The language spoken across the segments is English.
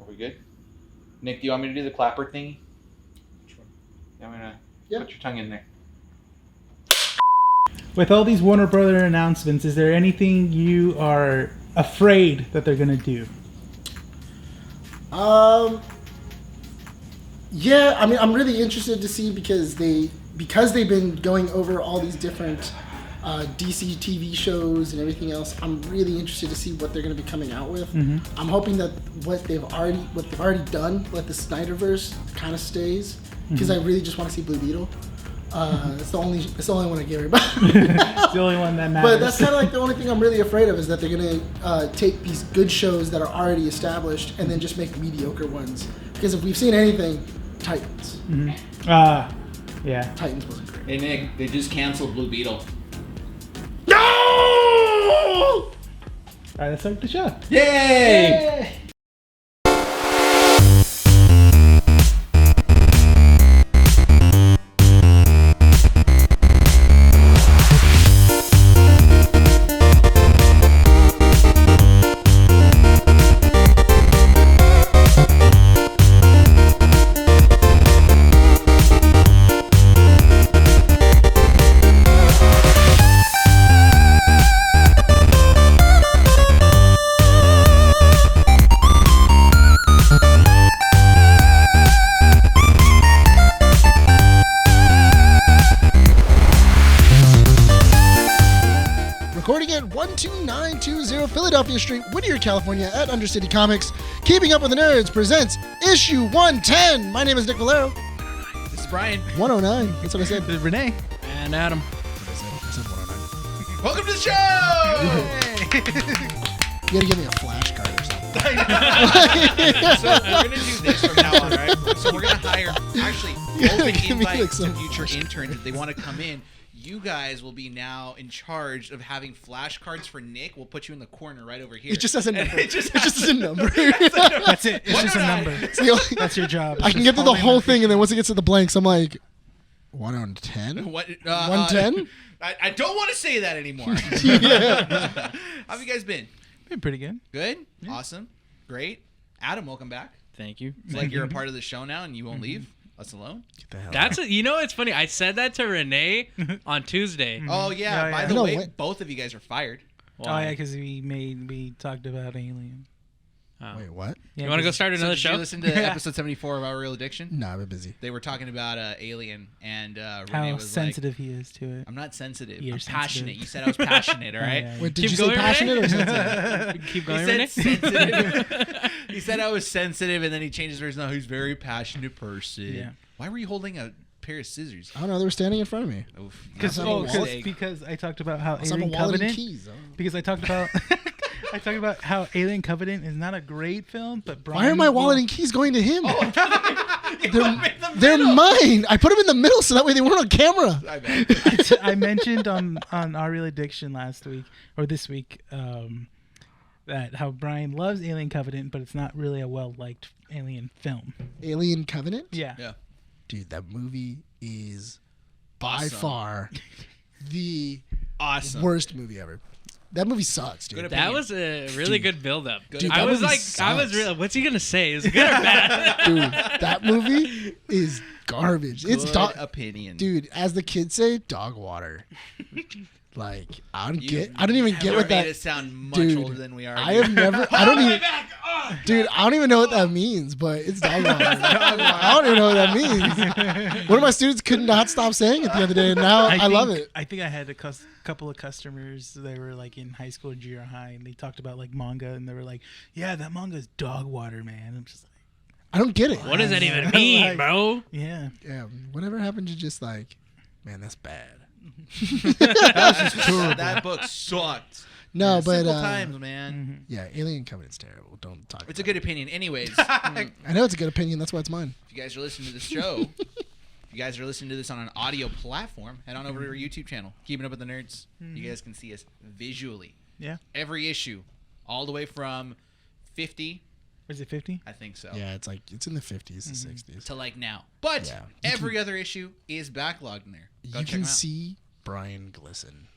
Are we good? Nick, do you want me to do the clapper thingy? Which one? I'm gonna Yeah. put your tongue in there. With all these Warner Brother announcements, is there anything you are afraid that they're gonna do? Yeah, I mean, I'm really interested to see because they've been going over all these different DC TV shows and everything else. I'm really interested to see what they're going to be coming out with. I'm hoping that what they've already done, like the Snyderverse, kind of stays because I really just want to see Blue Beetle. It's the only one I care about. It's the only one that matters. But that's kind of like the only thing I'm really afraid of is that they're going to take these good shows that are already established and then just make mediocre ones. Because if we've seen anything, Titans. Yeah. Titans wasn't great. Hey Nick, they just canceled Blue Beetle. No! All right, let's start the show. Yay! Recording at 12920 Philadelphia Street, Whittier, California at Undercity Comics. Keeping Up with the Nerds presents issue 110. My name is Nick Valero. This is Brian. 109. That's what I said. Renee. And Adam. I said 109. Welcome to the show! You gotta give me a flashcard or something. So we're gonna do this from now on, right? So we're gonna hire open give me, invite like, to some future interns if they want to come in. You guys will be now in charge of having flashcards for Nick. We'll put you in the corner right over here. It just has a number. It just has a number. That's it. It's just a 109. number. It's the only- That's your job. I can get through the whole thing, and then once it gets to the blanks, I'm like, 1 on 10? What? 110? I don't want to say that anymore. Yeah. How have you guys been? Been pretty good. Good? Awesome? Great? Adam, welcome back. Thank you. It's like you're a part of the show now and you won't leave us alone. That's it's funny. I said that to Renee on Tuesday. Oh, yeah. Yeah, By yeah. the No, way, wait. both of you guys are fired. Oh yeah, because we talked about Alien. Oh. Wait, what? Yeah, You want to go 'cause- start So another did show? you listen to episode 74 of Our Real Addiction? No, I've been busy. They were talking about Alien, and Renee How was sensitive he is to it. like, I'm not sensitive. You're I'm passionate. sensitive. You said I was passionate, all right? Yeah, yeah. Wait, did Keep you say going, passionate Renee? or sensitive? Keep He going, said Renee. sensitive. He said I was sensitive, and then he changed his version. No, he's a very passionate person. Yeah. Why were you holding a pair of scissors? I don't know. They were standing in front of me. Oof. Because have a wallet. because I talked about how Also, I have a Alien wallet and Covenant. keys. I don't know. Because I talked about how Alien Covenant is not a great film, but Brian Why are my wallet and keys going to him? They're mine. I put them in the middle so that way they weren't on camera. I bet. I mentioned on Our Real Addiction last week or this week that how Brian loves Alien Covenant, but it's not really a well-liked Alien film. Alien Covenant? Yeah. Yeah. Dude, that movie is by Awesome. far the Awesome. worst movie ever. That movie sucks, dude. Good That was a really Dude. good build-up. Dude, I that was movie like, I was sucks. real. What's he gonna say? Is it good or bad? Dude, that movie is garbage. It's Good dog. opinion. Dude, as the kids say, dog water. Like, I don't You even get never what made that. it sound much Dude, older than we are. I dude. have never. I don't Oh, my even. back. Oh, Dude, I don't even know what that means, but it's dog water. I don't even know what that means. One of my students could not stop saying it the other day, and now I love think- it. I think I had a couple of customers. They were like in high school, junior high, and they talked about like manga, and they were like, "Yeah, that manga is dog water, man." I'm just like, I don't get it. What does that even Like- mean, bro? yeah. Yeah, whatever happened to just like, man, that's bad. that book sucked. No, Yeah, but simple times, man. yeah, Alien Covenant's terrible. Don't talk. It's a about good opinion. Anyways, if it. I know it's a good opinion. That's why it's mine. you guys are listening to this show, if you guys are listening to this on an audio platform, head on over to our YouTube channel, Keeping Up with the Nerds. You guys can see us visually. Yeah. Every issue, all the way from 50, Was it 50? I think so, Yeah, it's like it's in the 50s and 60s. to like now. But Yeah. every other issue is backlogged in there. Go You check can them out. see Brian glisten.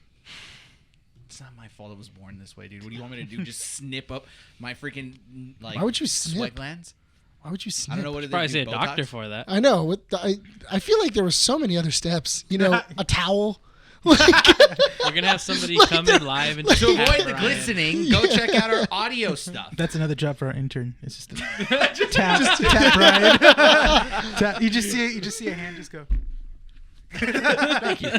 It's not my fault I was born this way, dude. What do you want me to do? Just snip up my freaking like? Why would you sweat snip? glands? Why would you snip? I don't know what it is. Probably see a doctor for that. I know. I feel like there were so many other steps. You know, a towel. Like, We're gonna have somebody come in live and To just pat avoid the Brian. glistening, go check out our audio stuff. That's another job for our intern. It's just to tap Brian. You just see a hand just go. Thank you.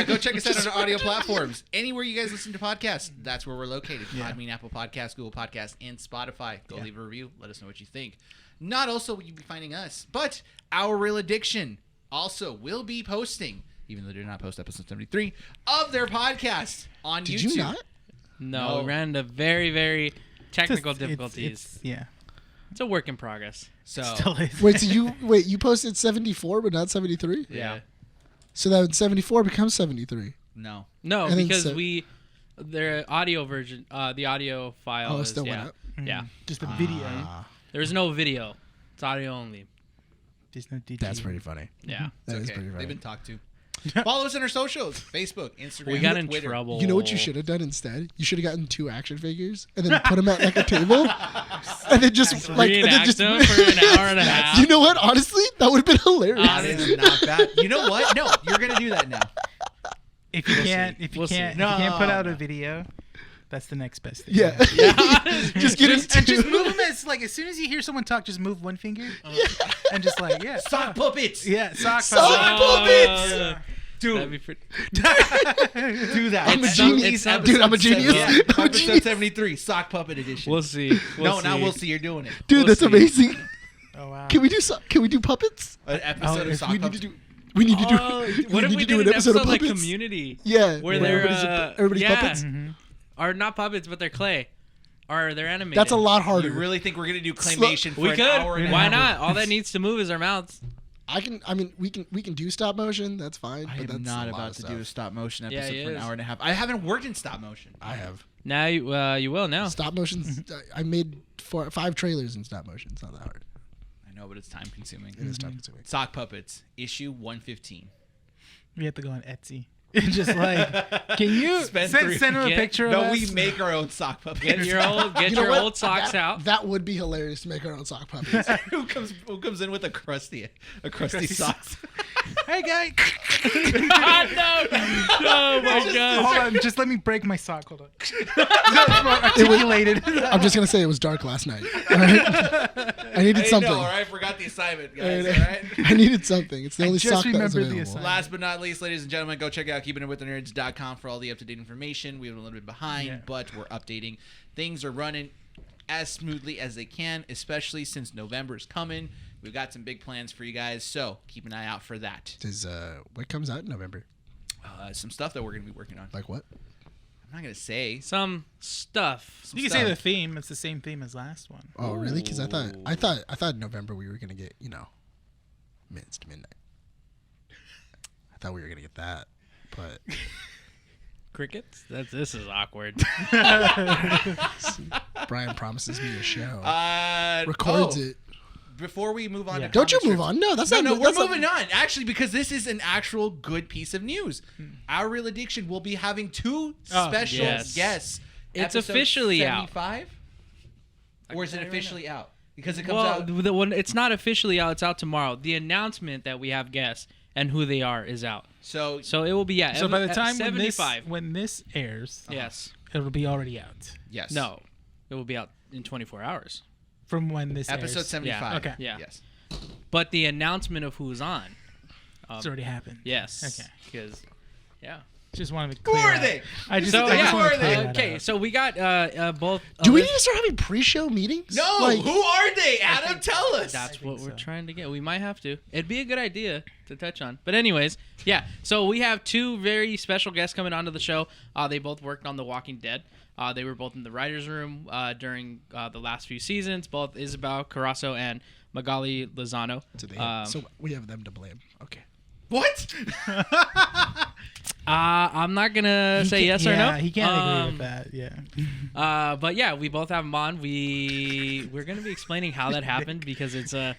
Go check us out on our audio platforms. Anywhere you guys listen to podcasts, that's where we're located. Yeah. Podbean, Apple Podcasts, Google Podcasts, and Spotify. Go leave a review. Let us know what you think. Not also will you be finding us, but Our Real Addiction also will be posting, even though they did not post episode 73 of their podcast on did YouTube. you not? No, we ran into very, very technical difficulties. It's a work in progress. So Still is. Wait, so you posted 74 but not 73? Yeah. So that 74 becomes 73. no. No, And then because so- their audio version, the audio file Oh, it is, still went up. Yeah. Just a video. There's no video. It's audio only. There's no DT. That's pretty funny. Yeah. That is Okay. pretty funny. They've been talked to. Follow us on our socials: Facebook, Instagram, We got in Twitter. trouble. You know what you should have done instead? You should have gotten 2 action figures and then put them at like a table, and then just like and then Reenact just them for an hour and a half. You know what? Honestly, that would have been hilarious. That is not bad. You know what? No, you're gonna do that now. If you We'll can't, see. if you We'll can't, see. if you can't put No, out no. a video, that's the next best thing. Yeah. just get it. And just move them as soon as you hear someone talk, just move one finger. And just like Sock puppets. Yeah, sock Sock puppets. puppets! That'd be pretty. Do that. I'm a genius. Dude, I'm a genius. Yeah, I'm a episode genius. 73, sock puppet edition. We'll see. We'll see. You're doing it. Dude, We'll that's see. amazing. Oh wow. Can we do puppets? An episode of If sock we need puppets. to do. We need to do. What if need we to do did an an episode like puppets? Community? Yeah, Where they're everybody's yeah. puppets. Or not puppets, but they're clay. Or they're animated. That's a lot harder. You really think we're gonna do claymation for We an could. hour and a Why half? not? All that needs to move is our mouths. I mean, we can do stop motion. That's fine. I but am that's not a lot about of to stuff. do a stop motion Yeah, episode he for an is. hour and a half. I haven't worked in stop motion. I have Now you will now. stop motions. I made 5 trailers in stop motion. It's not that hard. I know, but it's time consuming. It is time consuming. Sock puppets, issue 115. We have to go on Etsy. Just like, can you Spend send three- him a Get- picture of No, us? we make our own sock puppets. Get your You know what? old socks out. That would be hilarious to make our own sock puppets. who comes in with a crusty socks? Hey guy. no! Oh my god! Hold on, just let me break my sock. Hold on. That's more articulated. I'm just gonna say it was dark last night. All right? I needed something. All right, forgot the assignment, guys. I All right. I needed something. It's the only just sock that was remembered the available. assignment. Last but not least, ladies and gentlemen, go check out keepingitwiththenerds.com for all the up-to-date information. We've been a little bit behind, Yeah. but we're updating. Things are running as smoothly as they can, especially since November is coming. We've got some big plans for you guys, so keep an eye out for that. Does what comes out in November? Some stuff that we're going to be working on. Like what? I'm not going to say. Some stuff. You can say the theme. It's the same theme as last one. Oh, really? Because I thought in November we were gonna get mints to midnight. I thought we were gonna get that, but Crickets? This is awkward. Brian promises me a show, Records it. Before we move on Yeah. to Don't you comic move strips- on? No, that's No, not. we're that's not- moving on. Actually, because this is an actual good piece of news. Our Real Addiction will be having 2 special yes. guests. It's Episode officially out. 75? Or is it tell you right officially out? Because it comes Well, out. the one it's not officially out. It's out tomorrow. The announcement that we have guests and who they are is out. So So it will be So by the time 75. when this airs, Yes. it'll be already out. yes. No. It will be out in 24 hours. From when this Episode airs. 75. Okay. Yeah. Yes. But the announcement of who's on. It's already happened. Yes. Okay. Because yeah. Just wanted to Who clear are that. they? I just, So I just yeah. wanted to clear that Okay. out. So we got both. Do we need to start having pre-show meetings? No, Like, who are they? Adam, tell us. That's what we're so. trying to get. We might have to. It'd be a good idea to touch on. But anyways, yeah. So we have 2 very special guests coming onto the show. They both worked on The Walking Dead. They were both in the writers' room during the last few seasons. Both Isabel Carasso and Magali Lozano. so we have them to blame. Okay. What? I'm not gonna say yes or no. He can't agree with that. Yeah. But yeah, we both have them on. We're gonna be explaining how that happened because it's a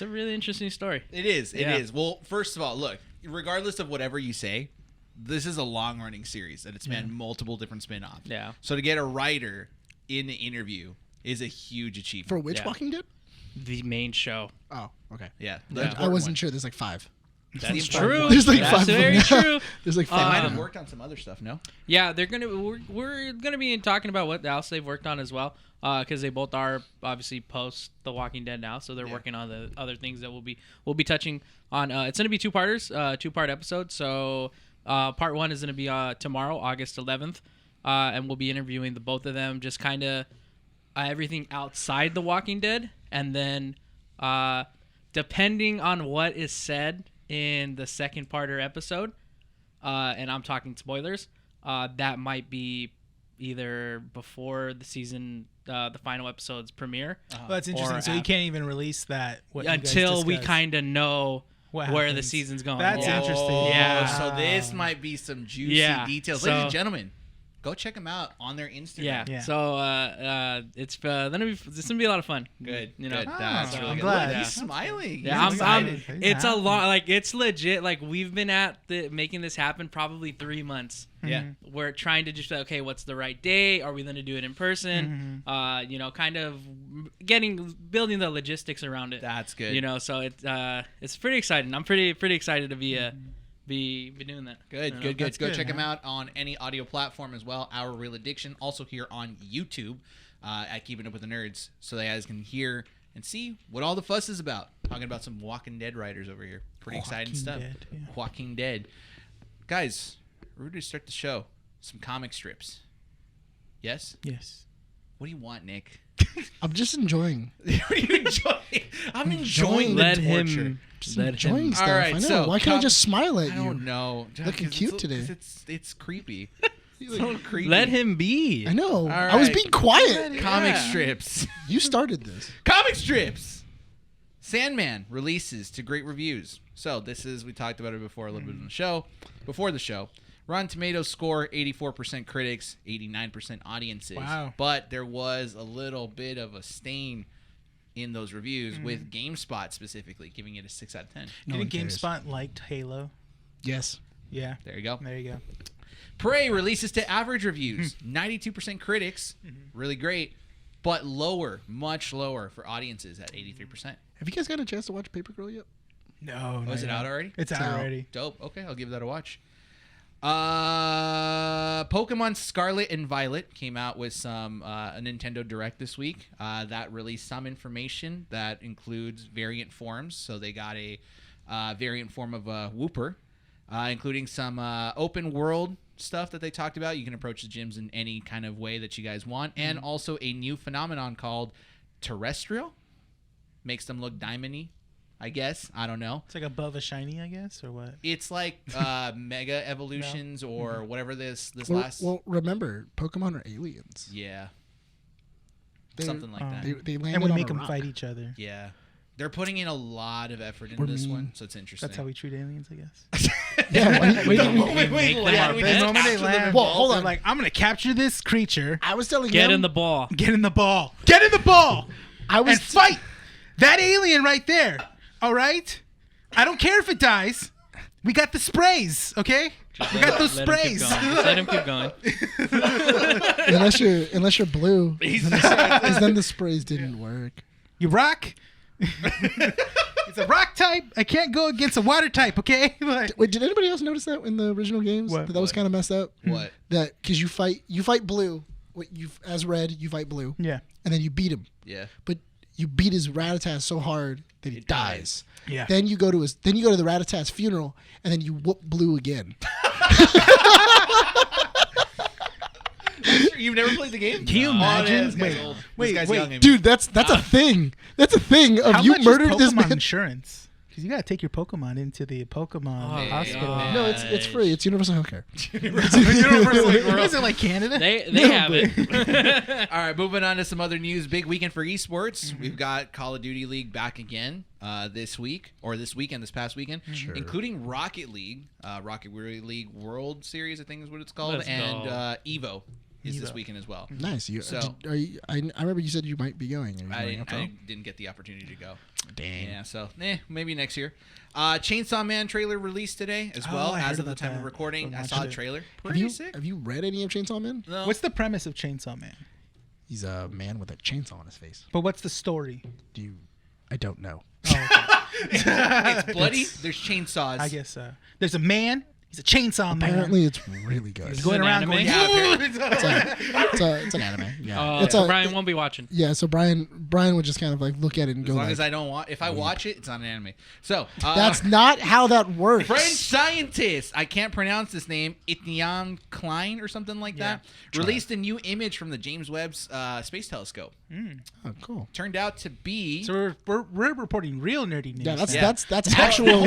really interesting story. It is. It Yeah. is. Well, first of all, look, regardless of whatever you say, this is a long running series and it's been multiple different spin-offs. Yeah. So to get a writer in the interview is a huge achievement. For which Walking Dead? The main show. Oh, okay. Yeah. I wasn't sure. There's like 5. That's true. There's like That's 5 of them very now. true. There's like 5. They might of have them. worked on some other stuff, no? Yeah, we're gonna be talking about what else they've worked on as well, because they both are obviously post The Walking Dead now, so they're working on the other things that we'll be touching on. It's gonna be 2-parters, 2-part episode. So part 1 is gonna be tomorrow, August 11th, and we'll be interviewing the both of them, just kind of everything outside The Walking Dead, and then depending on what is said in the second parter episode, and I'm talking spoilers, that might be either before the season, the final episode's premiere. Well, that's interesting. So you can't even release that until we kind of know what where the happens. season's going. That's interesting. Yeah. So this might be some juicy details. So- Ladies and gentlemen, go check them out on their Instagram. Yeah. So it's gonna be a lot of fun. Good. You know. Good. That's I'm really good. glad. Look, he's smiling. Yeah, He's I'm excited. it's a lot. Like, it's legit. Like, we've been at making this happen probably 3 months. Yeah. We're trying to just, okay, what's the right day? Are we going to do it in person? Kind of building the logistics around it. That's good. So it's pretty exciting. I'm pretty excited to be doing that. Good. Go That's check good, them out on any audio platform as well. Our Real Addiction, also here on YouTube at Keeping Up with the Nerds, so that you guys can hear and see what all the fuss is about. Talking about some Walking Dead writers over here. Pretty exciting stuff. Dead, yeah. Walking Dead. Guys, we're ready to start the show. Some comic strips. Yes? Yes. What do you want, Nick? I'm just enjoying. What are you enjoying? I'm enjoying the Let torture. him. Just Let enjoying him. stuff. All right, I know. so Why can't I just smile at I you? don't know. Looking cute today. It's creepy. So creepy. Let him be. I know. All I was right. being quiet. Comic Yeah. strips. You started this. Comic strips. Sandman releases to great reviews. So this is, we talked about it before a little bit on the show. Before the show, Rotten Tomatoes score 84% critics, 89% audiences. Wow. But there was a little bit of a stain in those reviews with GameSpot specifically giving it a 6 out of 10. No one Didn't cares. GameSpot liked Halo? Yes. Yeah. There you go. There you go. Prey releases to average reviews, 92% critics, really great, but lower, much lower for audiences at 83%. Have you guys got a chance to watch Paper Girl yet? No. Oh, is it out already? It's out out. already. Dope. Okay, I'll give that a watch. Pokemon Scarlet and Violet came out with some a Nintendo Direct this week. That released some information that includes variant forms. So they got a variant form of Wooper, including some open world stuff that they talked about. You can approach the gyms in any kind of way that you guys want, and also a new phenomenon called terrestrial. Makes them look diamond-y, I guess. I don't know. It's like above a shiny, I guess, or what? It's like mega evolutions or whatever this Well, last. well, remember, Pokemon are aliens. Yeah, They're- something like that. They landed And we on make a them rock. fight each other. Yeah, they're putting in a lot of effort into What do this you one, mean? so it's interesting. That's how we treat aliens, I guess. Yeah, wait, Make them our we pets. just The moment they capture them land, in Well, balls. hold they're on. like, I'm gonna capture this creature. I was telling Get him. in the ball. Get in the ball. Get in the ball. I was And fight that alien right there. All right. I don't care if it dies. We got the sprays. Okay. We got those sprays. Let him keep going. unless you're blue, because then the sprays didn't work. You rock. It's a rock type. I can't go against a water type. Okay. Like, Wait, did anybody else notice that in the original games? What? That was kind of messed up. What? That because you fight blue. As red, you fight blue, yeah. and then you beat him. Yeah. But you beat his Rattata so hard that he It dies. Yeah. Then you go to the Rattata's funeral, and then you whoop blue again. You've never played the game? Can you Oh, imagine? yeah, this guy's Wait, old. wait, This guy's wait. young, I mean. Dude, that's a thing. That's a thing of How you much murdered is this Pokemon man. insurance? Because you gotta take your Pokemon into the Pokemon hospital. God. No, it's free. It's universal healthcare. Is it like Canada? They have it. All right, moving on to some other news. Big weekend for esports. We've got Call of Duty League back again this past weekend, including Rocket League, Rocket League World Series, I think is what it's called, Let's and go. Evo is this weekend as well. Nice. I remember you said you might be going. I didn't get the opportunity to go. Dang. Yeah, so maybe next year. Chainsaw Man trailer released today as well as of the time of recording. I saw the trailer. Pretty sick. Have you read any of Chainsaw Man? No. What's the premise of Chainsaw Man? He's a man with a chainsaw on his face. But what's the story? I don't know. Oh, okay. It's bloody. There's chainsaws. I guess there's a man. He's a chainsaw man. Apparently, it's really good. He's going around going. It's an anime. Yeah. Brian won't be watching. Yeah. So Brian would just kind of like look at it and As go. long as I don't want, if I watch it, it's not an anime. So that's not how that works. French scientist, I can't pronounce this name, Etienne Klein or something like that, released a new image from the James Webb's Space Telescope. Oh, cool. Turned out to be. So we're reporting real nerdy news. Yeah, that's actual.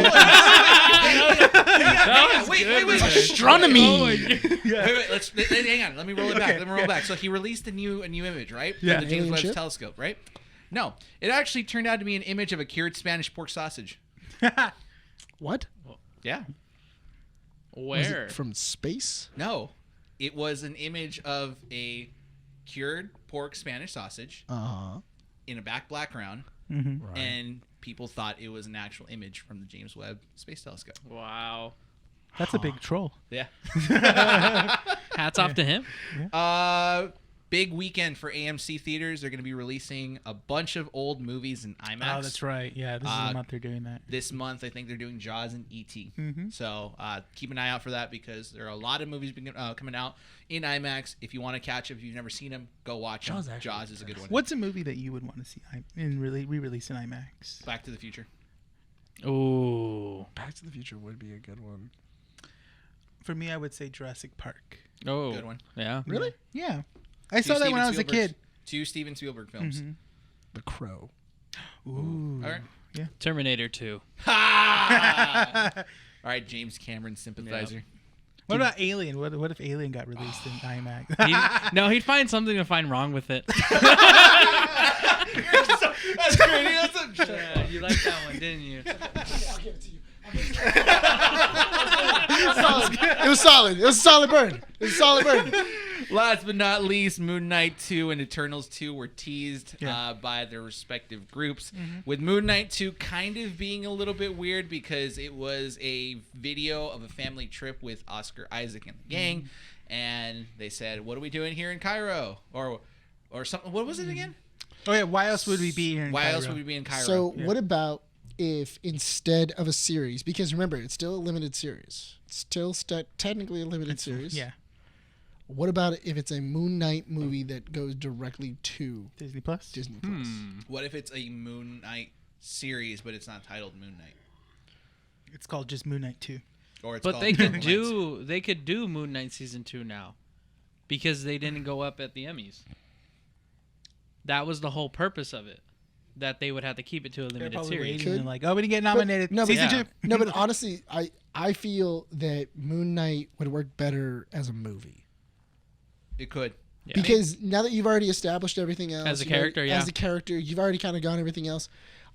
Wait. Astronomy. Wait, let's hang on. Let me roll it back. Let me roll it back. So he released a new image, right? Yeah. From the James Alien Webb's ship? telescope, right? No, it actually turned out to be an image of a cured Spanish pork sausage. What? Yeah. Was Where? it from space? No, it was an image of a cured pork Spanish sausage in a background, Right. and people thought it was an actual image from the James Webb Space Telescope. Wow. That's a big troll. Yeah. Hats off to him. Big weekend for AMC theaters. They're going to be releasing a bunch of old movies in IMAX. Oh, that's right. Yeah, this is the month they're doing that. This month, I think they're doing Jaws and E.T. Mhm. So keep an eye out for that because there are a lot of movies coming out in IMAX. If you want to catch them, if you've never seen them, go watch them. Jaws is a good one. What's a movie that you would want to see re-release in IMAX? Back to the Future. Ooh. Back to the Future would be a good one. For me, I would say Jurassic Park. Oh. Good one. Yeah. Really? Yeah. I saw that when I was a kid. 2 Steven Spielberg films. Mhm. The Crow. Ooh. All right. Terminator 2. Ha! All right, James Cameron sympathizer. What about Alien? What if Alien got released in IMAX? He'd find something to find wrong with it. That's great. Yeah, you liked that one, didn't you? I'll give it to you. It was solid. It was a solid burn. It was a solid burn. Last but not least, Moon Knight 2 and Eternals 2 were teased Yeah. by their respective groups. With Moon Knight 2 kind of being a little bit weird because it was a video of a family trip with Oscar Isaac and the gang, and they said, "What are we doing here in Cairo?" Or something. What was it again? Oh yeah, why else would we be here in Why Cairo? else would we be in Cairo? So what about if instead of a series, because remember, it's still a limited series. It's still technically a limited series. Yeah. What about if it's a Moon Knight movie that goes directly to Disney Plus? Disney Plus? What if it's a Moon Knight series, but it's not titled Moon Knight? It's called just Moon Knight 2. Or it's But called they could Moon do Moon Knight season 2 now, because they didn't go up at the Emmys. That was the whole purpose of it, that they would have to keep it to a They're limited probably series. waiting and like, oh, we didn't get nominated. no, but- Season Yeah. 2. No, but honestly, I feel that Moon Knight would work better as a movie. It could. Yeah. Because now that you've already established everything else As a you know, character, yeah. as a character, you've already kind of gone everything else.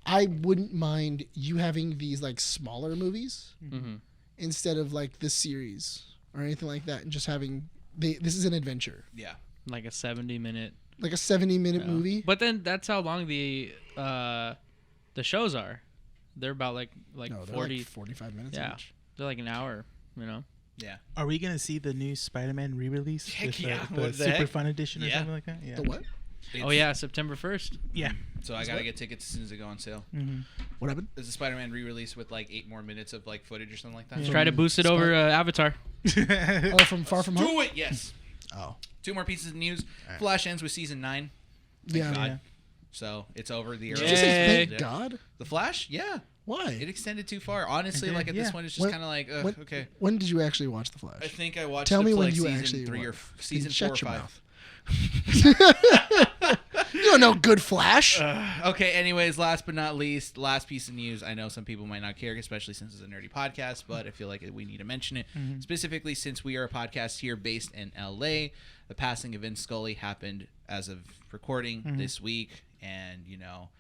I wouldn't mind you having these like smaller movies Mhm. instead of like this series or anything like that, and just having this is an adventure, Yeah. Like a 70-minute. like a 70-minute movie. But then that's how long the shows are. They're about like No, they're 40. like 45 minutes Yeah. each. They're like an hour. You know. Yeah. Are we gonna see the new Spider-Man re-release Heck with yeah. the What the Super heck? Fun Edition or Yeah. something like that? Yeah. The what? Oh yeah, September 1st. Yeah. So I gotta get tickets as soon as they go on sale. Mm-hmm. What happened? There's a Spider-Man re-release with like 8 more minutes of like footage or something like that. Let's try to boost it over Avatar. Oh, from Far From Home. Do it, yes. Oh, 2 more pieces of news. right. Flash ends with season 9. yeah. God. Yeah. So it's over. The Did era. you say Yay. thank God? The Flash? Yeah. Why? It extended too far. Honestly, did, like at this yeah. point, it's just When- kind of like, when, okay. When did you actually watch The I Flash? think I watched Tell it me for when like you season actually 3 or watched. season 4 Shut or your 5. mouth. You don't know good Flash. Okay, anyways, last but not least, last piece of news. I know some people might not care, especially since it's a nerdy podcast, but I feel like we need to mention it. Specifically, since we are a podcast here based in LA, the passing of Vince Scully happened as of recording this week, and, you know,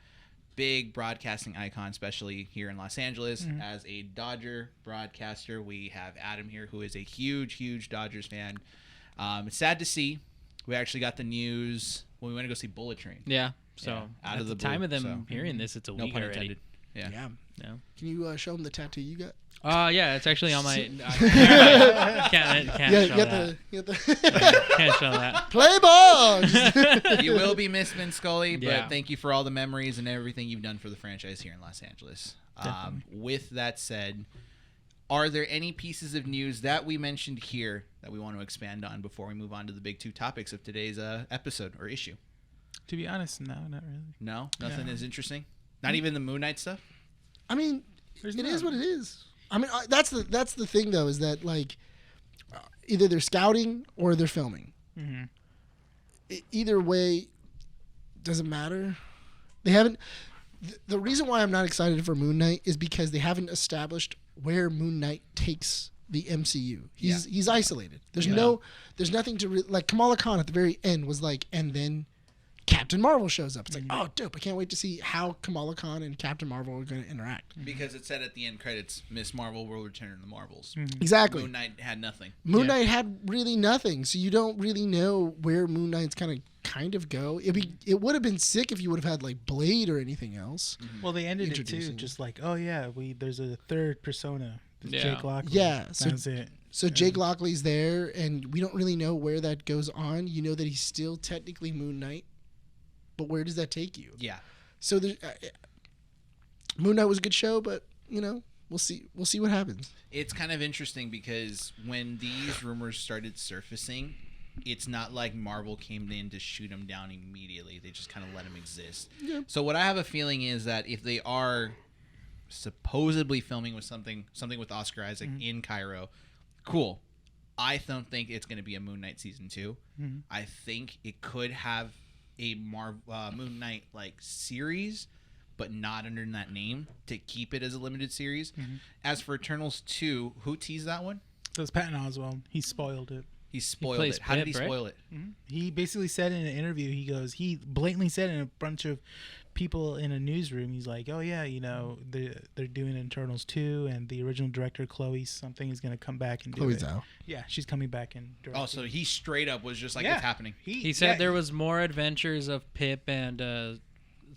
big broadcasting icon, especially here in Los Angeles. As a Dodger broadcaster, we have Adam here, who is a huge, huge Dodgers fan. It's sad to see. We actually got the news when we went to go see Bullet Train. Yeah. So Yeah, out at of the the time blue, of them so. hearing this, it's a No week pun already. intended. Yeah. Yeah. Can you show them the tattoo you got? Yeah, it's actually on my. Can't Yeah, show you that. got the Can't show that. play ball. You will be missed, Vin Scully, Yeah. but thank you for all the memories and everything you've done for the franchise here in Los Angeles. With that said, are there any pieces of news that we mentioned here that we want to expand on before we move on to the big two topics of today's episode or issue? To be honest, no, not really. No? Nothing No. is interesting? Not even the Moon Knight stuff? I mean, There's it is not. what it is. I mean, that's the thing though, is that like either they're scouting or they're filming. Mm-hmm. Either way, doesn't matter. They haven't. The reason why I'm not excited for Moon Knight is because they haven't established where Moon Knight takes the MCU. He's isolated. There's nothing to like. Kamala Khan at the very end was like, and then Captain Marvel shows up. It's like, oh, dope! I can't wait to see how Kamala Khan and Captain Marvel are going to interact. Because it said at the end credits, Miss Marvel will return in the Marvels. Exactly. Moon Knight had nothing. Moon Knight had really nothing, so you don't really know where Moon Knight's kind of go. It would have been sick if you would have had like Blade or anything else. Well, they ended it too, Introducing. just like, oh yeah, there's a third persona, Yeah. Jake Lockley. Yeah, so- That's it. So Jake Lockley's there, and we don't really know where that goes on. You know that he's still technically Moon Knight, but where does that take you? Yeah. So Moon Knight was a good show, but we'll see. We'll see what happens. It's kind of interesting because when these rumors started surfacing, it's not like Marvel came in to shoot them down immediately. They just kind of let them exist. Yeah. So what I have a feeling is that if they are supposedly filming with something with Oscar Isaac in Cairo, cool. I don't think it's going to be a Moon Knight season 2. I think it could have a Moon Knight like series, but not under that name to keep it as a limited series. As for Eternals 2, who teased that one? So it's Patton Oswalt. He spoiled it. He spoiled plays it. How did he Pip, right? spoil it? He basically said in an interview, he blatantly said in a bunch of people in a newsroom, he's like, oh yeah, they're doing Eternals 2, and the original director Chloe something is going to come back and do Chloe it. Zhao. Yeah, she's coming back and directing. Oh, so he straight up was just like, Yeah. it's happening. He said there was more adventures of Pip and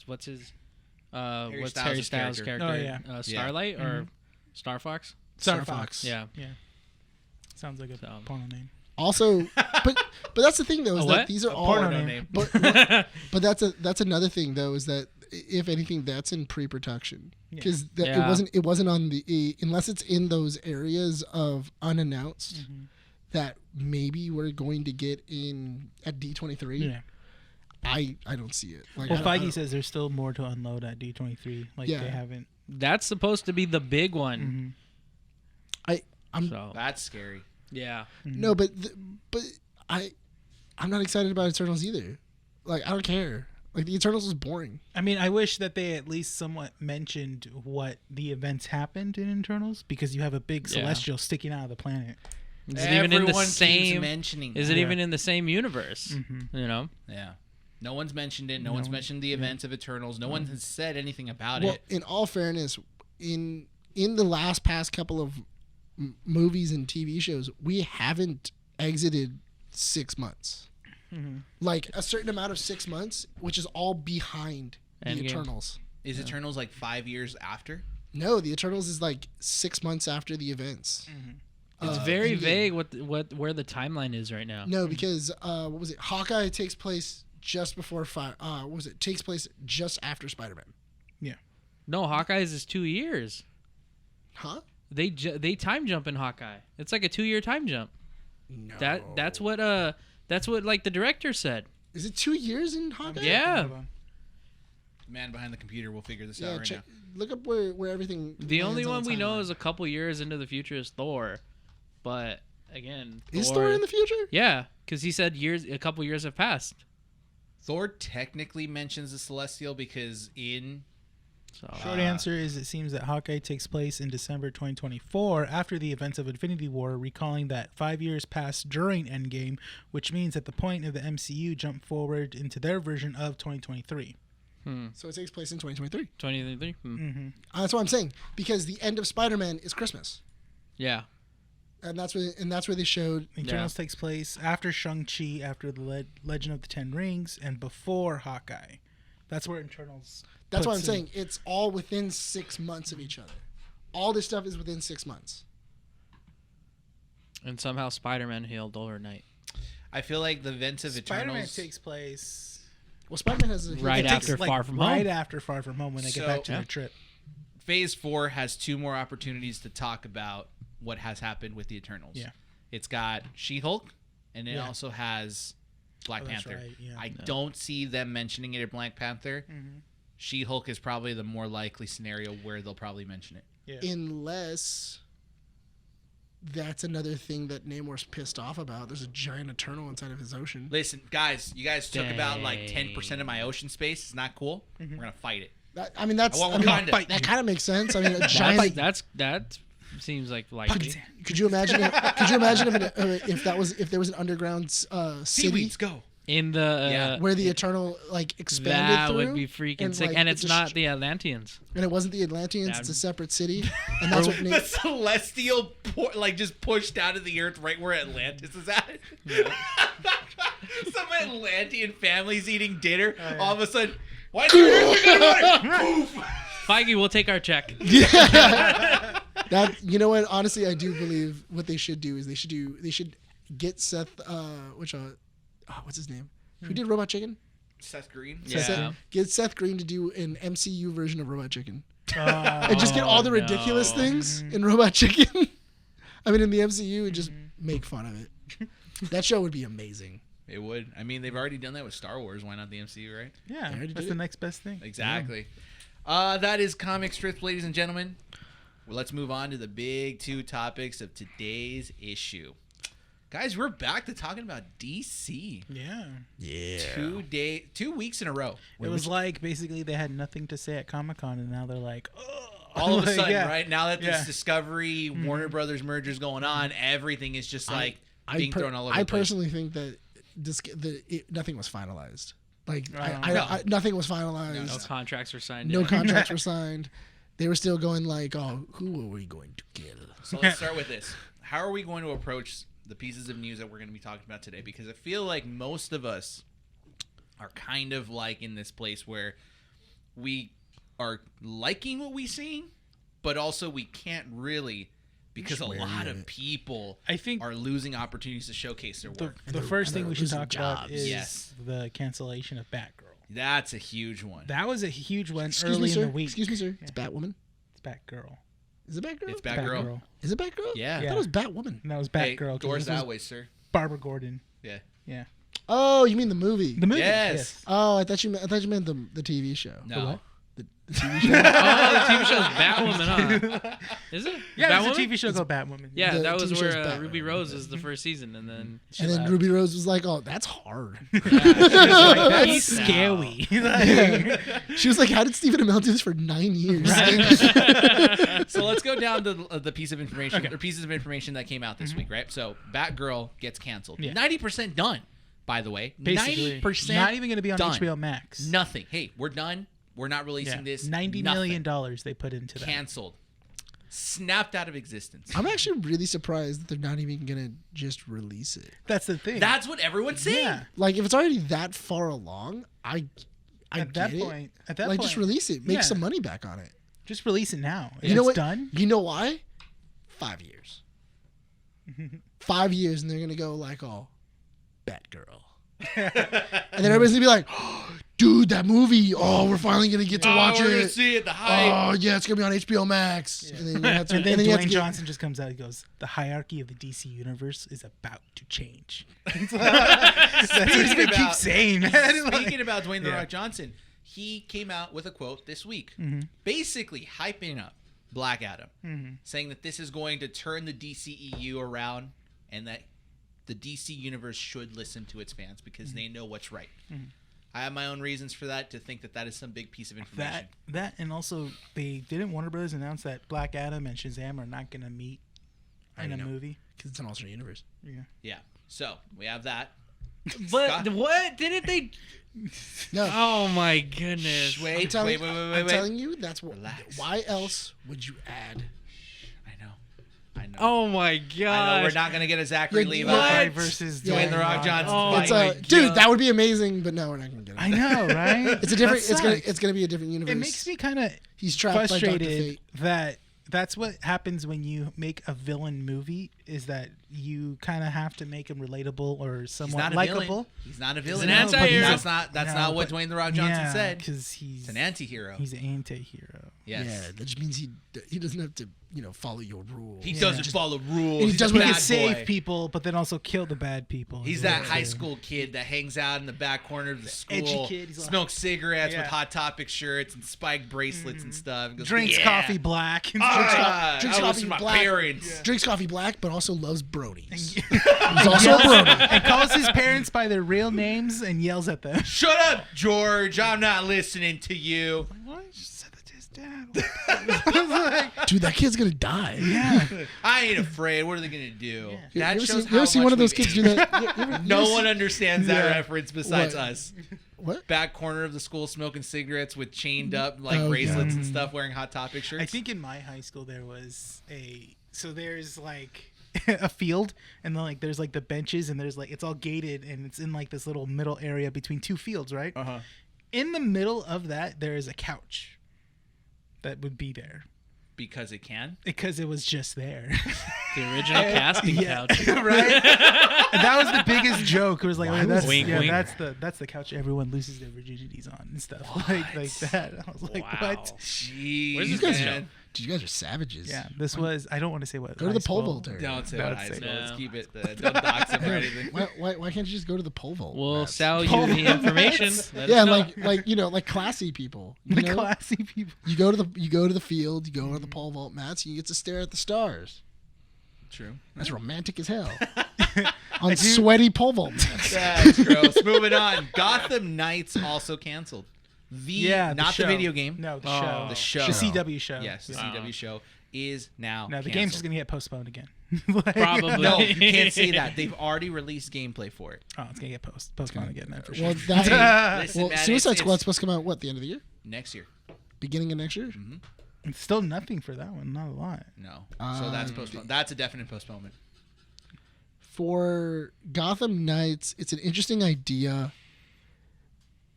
what's his Harry Styles' character? Oh, yeah. Starlight or Star Fox? Star Fox. Fox. Yeah. Sounds like a So- porno name. Also, but that's the thing though, is A that what? these are A all. porno name. But that's another thing though, is that if anything, that's in pre-production because Yeah. it wasn't on the unless it's in those areas of unannounced that maybe we're going to get in at D23. Yeah. I don't see it. Like, Well, I don't- Feige says there's still more to unload at D23. Like Yeah. they haven't. That's supposed to be the big one. I'm So That's scary. yeah. no, but I'm not excited about Eternals either. Like I don't care. Like the Eternals was boring. I mean, I wish that they at least somewhat mentioned what the events happened in Internals, because you have a big Yeah. celestial sticking out of the planet. Is it even in the Everyone keeps same? mentioning Is that. it even in the same universe? Mm-hmm. You know. Yeah. No one's mentioned it. No one's mentioned the events of Eternals. No one has said anything about Well, it. in all fairness, in the past couple of movies and TV shows, we haven't exited 6 months. Like a certain amount of 6 months, which is all behind the Endgame. Eternals. Is Eternals like 5 years after? No, the Eternals is like 6 months after the events. It's very Endgame. vague where the timeline is right now. No, because what was it? Hawkeye takes place just before what was it? Takes place just after Spider-Man. No, Hawkeye's is 2 years. Huh? They time jump in Hawkeye. It's like a 2-year time jump. No. That's what like the director said. Is it 2 years in Hawkeye? Yeah. Hold on. The man behind the computer will figure this Yeah, out right check, now. look up where everything. The only lands on one the we know timeline. is a couple years into the future is Thor. But again, Is Thor in the future? Yeah, because he said a couple years have passed. Thor technically mentions the Celestial because in So Short answer is it seems that Hawkeye takes place in December 2024 after the events of Infinity War, recalling that 5 years passed during Endgame, which means that the point of the MCU jumped forward into their version of 2023. So it takes place in 2023. 2023. Mm-hmm. That's what I'm saying. Because the end of Spider-Man is Christmas. Yeah. and that's where they showed. Eternals takes place after Shang-Chi, after the Legend of the Ten Rings, and before Hawkeye. That's where Eternals. That's what I'm puts in. saying. It's all within 6 months of each other. All this stuff is within 6 months. And somehow Spider-Man healed overnight. I feel like the events of Spider-Man Eternals takes place Well, Spider-Man has Right it takes, after Far From Home. Right after Far From Home when they get back to So- their trip. Phase 4 has 2 more opportunities to talk about what has happened with the Eternals. Yeah. It's got She-Hulk, and it Yeah. also has Black Oh, that's Panther. right, yeah. I don't see them mentioning it in Black Panther. Mm-hmm. She-Hulk is probably the more likely scenario where they'll probably mention it. Yeah. unless that's another thing that Namor's pissed off about. There's a giant Eternal inside of his ocean. Listen, guys, you guys took about like Dang. 10% of my ocean space. It's not cool. We're going to fight it. That's I mean, I want Wakanda. that kind of makes sense. I mean, a giant. That seems like likely. Could you imagine? If there was an underground city Seaweeds, go. In the Yeah. where the Eternal expanded that through? would be freaking and, sick. like, And it it's just- not the Atlanteans. And it wasn't the Atlanteans. It's a That'd- separate city, and that's what. The celestial, just pushed out of the earth right where Atlantis is at. Some Atlantean family's eating dinner. All of a sudden, why is there Poof! Feige will take our check. That you know what? Honestly, I do believe what they should do is they should get Seth. What's his name? Who did Robot Chicken? Seth Green. Yeah. Get Seth Green to do an MCU version of Robot Chicken. Oh, And just get all the ridiculous things in Robot Chicken. I mean, in the MCU, and just make fun of it. That show would be amazing. It would. I mean, they've already done that with Star Wars. Why not the MCU, right? yeah, already that's did the it. next best thing. Exactly. That is Comic Strips, ladies and gentlemen. Well, let's move on to the big 2 topics of today's issue. Guys, we're back to talking about DC. Yeah. Yeah. 2 weeks in a row. It was like basically they had nothing to say at Comic-Con, and now they're like, oh. All of a Like, sudden, yeah. right now that this Yeah. Discovery Warner Brothers merger's going on, everything is just like being thrown all over I the place. personally think that nothing was finalized. Like No. nothing was finalized. No contracts were signed. No yet. contracts were signed. They were still going like, "Oh, who are we going to kill?" So let's start with this. How are we going to approach the pieces of news that we're going to be talking about today? Because I feel like most of us are kind of like in this place where we are liking what we see, but also we can't really because a Just lot wary of of it. people I think are losing opportunities to showcase their work. the first thing we should losing talk about jobs. is Yes. the cancellation of Batgirl. That's a huge one. That was a huge one Excuse early me, sir. in the week. Excuse me, sir. It's Batwoman. It's Batgirl. Is it Batgirl? It's Batgirl. Is it Batgirl? Yeah. I thought it was Batwoman. And that was Hey, Batgirl. 'cause doors this was that way, sir. Barbara Gordon. Yeah. Yeah. Oh, you mean the movie? The movie. Yes. Oh, I thought you meant the TV show. No. what? The TV show. Oh, the TV show's Batwoman, huh? Is it? Yeah, Batwoman? there's a TV show called Batwoman. Yeah, The that was TV show's where Batwoman. Ruby Rose is the first season, and then And then Ruby Rose was like, "Oh, that's hard." That's scary. She was like, "How did Stephen Amell do this for 9 years?" So let's go down to the piece of information or pieces of information that came out this week, right? So Batgirl gets canceled. Yeah. 90% done, by the way. Basically, 90% not even going to be on done. HBO Max. Nothing. Hey, we're done. We're not releasing Yeah. this. $90 Nothing. million they put into that. Canceled. Snapped out of existence. I'm actually really surprised that they're not even gonna just release it. That's the thing. That's what everyone's saying. yeah. Like, if it's already that far along, I At get that it. point, at that Like, point, just release it. Make yeah. some money back on it. just release it now. If You know it's what? done. You know why? 5 years. 5 years, and they're gonna go like, "Oh, Batgirl," and then everybody's gonna be like, oh, "Dude, that movie! Oh, we're finally gonna get to watch we're gonna it. see it. The hype. Oh, yeah, it's gonna be on HBO Max." And then you have to, And then and then you have to Dwayne get- Johnson just comes out and goes, "The hierarchy of the DC universe is about to change." That's what he's gonna keep saying, man. Speaking about Dwayne The Yeah. Rock Johnson, he came out with a quote this week, basically hyping up Black Adam, saying that this is going to turn the DCEU around and that the DC universe should listen to its fans because they know what's right. I have my own reasons for that, to think that that is some big piece of information. that and also didn't Warner Brothers announce that Black Adam and Shazam are not gonna meet in a know. movie? because it's an alternate universe. Yeah. Yeah. So we have that. But Scott? what didn't they? No, Oh my goodness! Wait, I'm telling, wait. I'm telling you, that's what. Relax. Why else would you add? I know. Oh my I god. know we're not gonna get a Zachary Yeah, Levi Levi versus Dwayne the Rock Johnson Oh fight. It's my dude, God. that would be amazing, but no, we're not gonna get it. I know, right? It's a different. That It's gonna be a different universe. It makes me kind of He's trapped by Dr. frustrated Fate. that that's what happens when you make a villain movie, is that you kind of have to make him relatable or He's somewhat not a likable. villain. He's not a villain. an No, but anti-hero. That's not what Dwayne the Rock Johnson said. because he's It's an anti-hero. He's an anti-hero. Yes. Yeah, that just means he doesn't have to follow your rules. He doesn't follow rules. he He's does a what He he bad can save boy. people, but then also kill the bad people. He's is that what high it is. school kid that hangs out in the back corner of the school, Edgy kid. He's smokes cigarettes with Yeah. Hot Topic shirts and spike bracelets and stuff. And goes, Drinks "Yeah. coffee black. And Ah, Drinks I coffee listen to my black. parents. Drinks coffee black, but also loves bronies. He's also a brony. and calls his parents by their real names and yells at them. Shut up, George. I'm not listening to you. Why you said that to his dad? Dude, that kid's gonna die. Yeah. I ain't afraid. What are they gonna do? You That ever shows seen, how you ever seen much one of those we've kids do that? You ever No seen- one understands that Yeah. reference besides What? us. What? Back corner of the school, smoking cigarettes with chained up like Oh, bracelets yeah. and stuff, wearing Hot Topic shirts. I think in my high school there was there's like a field, and then like there's like the benches, and there's like it's all gated, and it's in like this little middle area between two fields, right? Uh-huh. In the middle of that there is a couch that would be there Because it can. because it was just there. The original casting couch. Right? And that was the biggest joke. It was like, Why oh, that's, was- Wink, wink. that's the couch everyone loses their virginities on and stuff like that. I was like, Wow. what? Jeez, Where's You this guys, man. dude, you guys are savages. Yeah, this was. I don't want to say what. Go to high the pole school. vault area. Don't say Don't what high say school. it. Let's No. keep it. Don't dox him or anything. Why can't you just go to the pole vault? We'll Matt? sell you the information. Let Yeah, us know. like classy people. You The know? classy people. You go to the field. You go to the pole vault mats. And you get to stare at the stars. True. That's romantic as hell. On sweaty pole vault mats. That's gross. Moving on. Gotham Knights also canceled. Not show. the video game. No, the Oh. show. The show. The CW show. Yes, the Yeah. CW show is now. No, the canceled. game's just gonna get postponed again. Like- Probably. No, you can't say that. They've already released gameplay for it. Oh, it's gonna get postponed again. Then for sure. Well, that, Listen, well man, Suicide it's- Squad's supposed to come out what, the end of the year? Next year. Beginning of next year? It's still nothing for that one. Not a lot. No. So that's postponed. That's a definite postponement. For Gotham Knights, it's an interesting idea.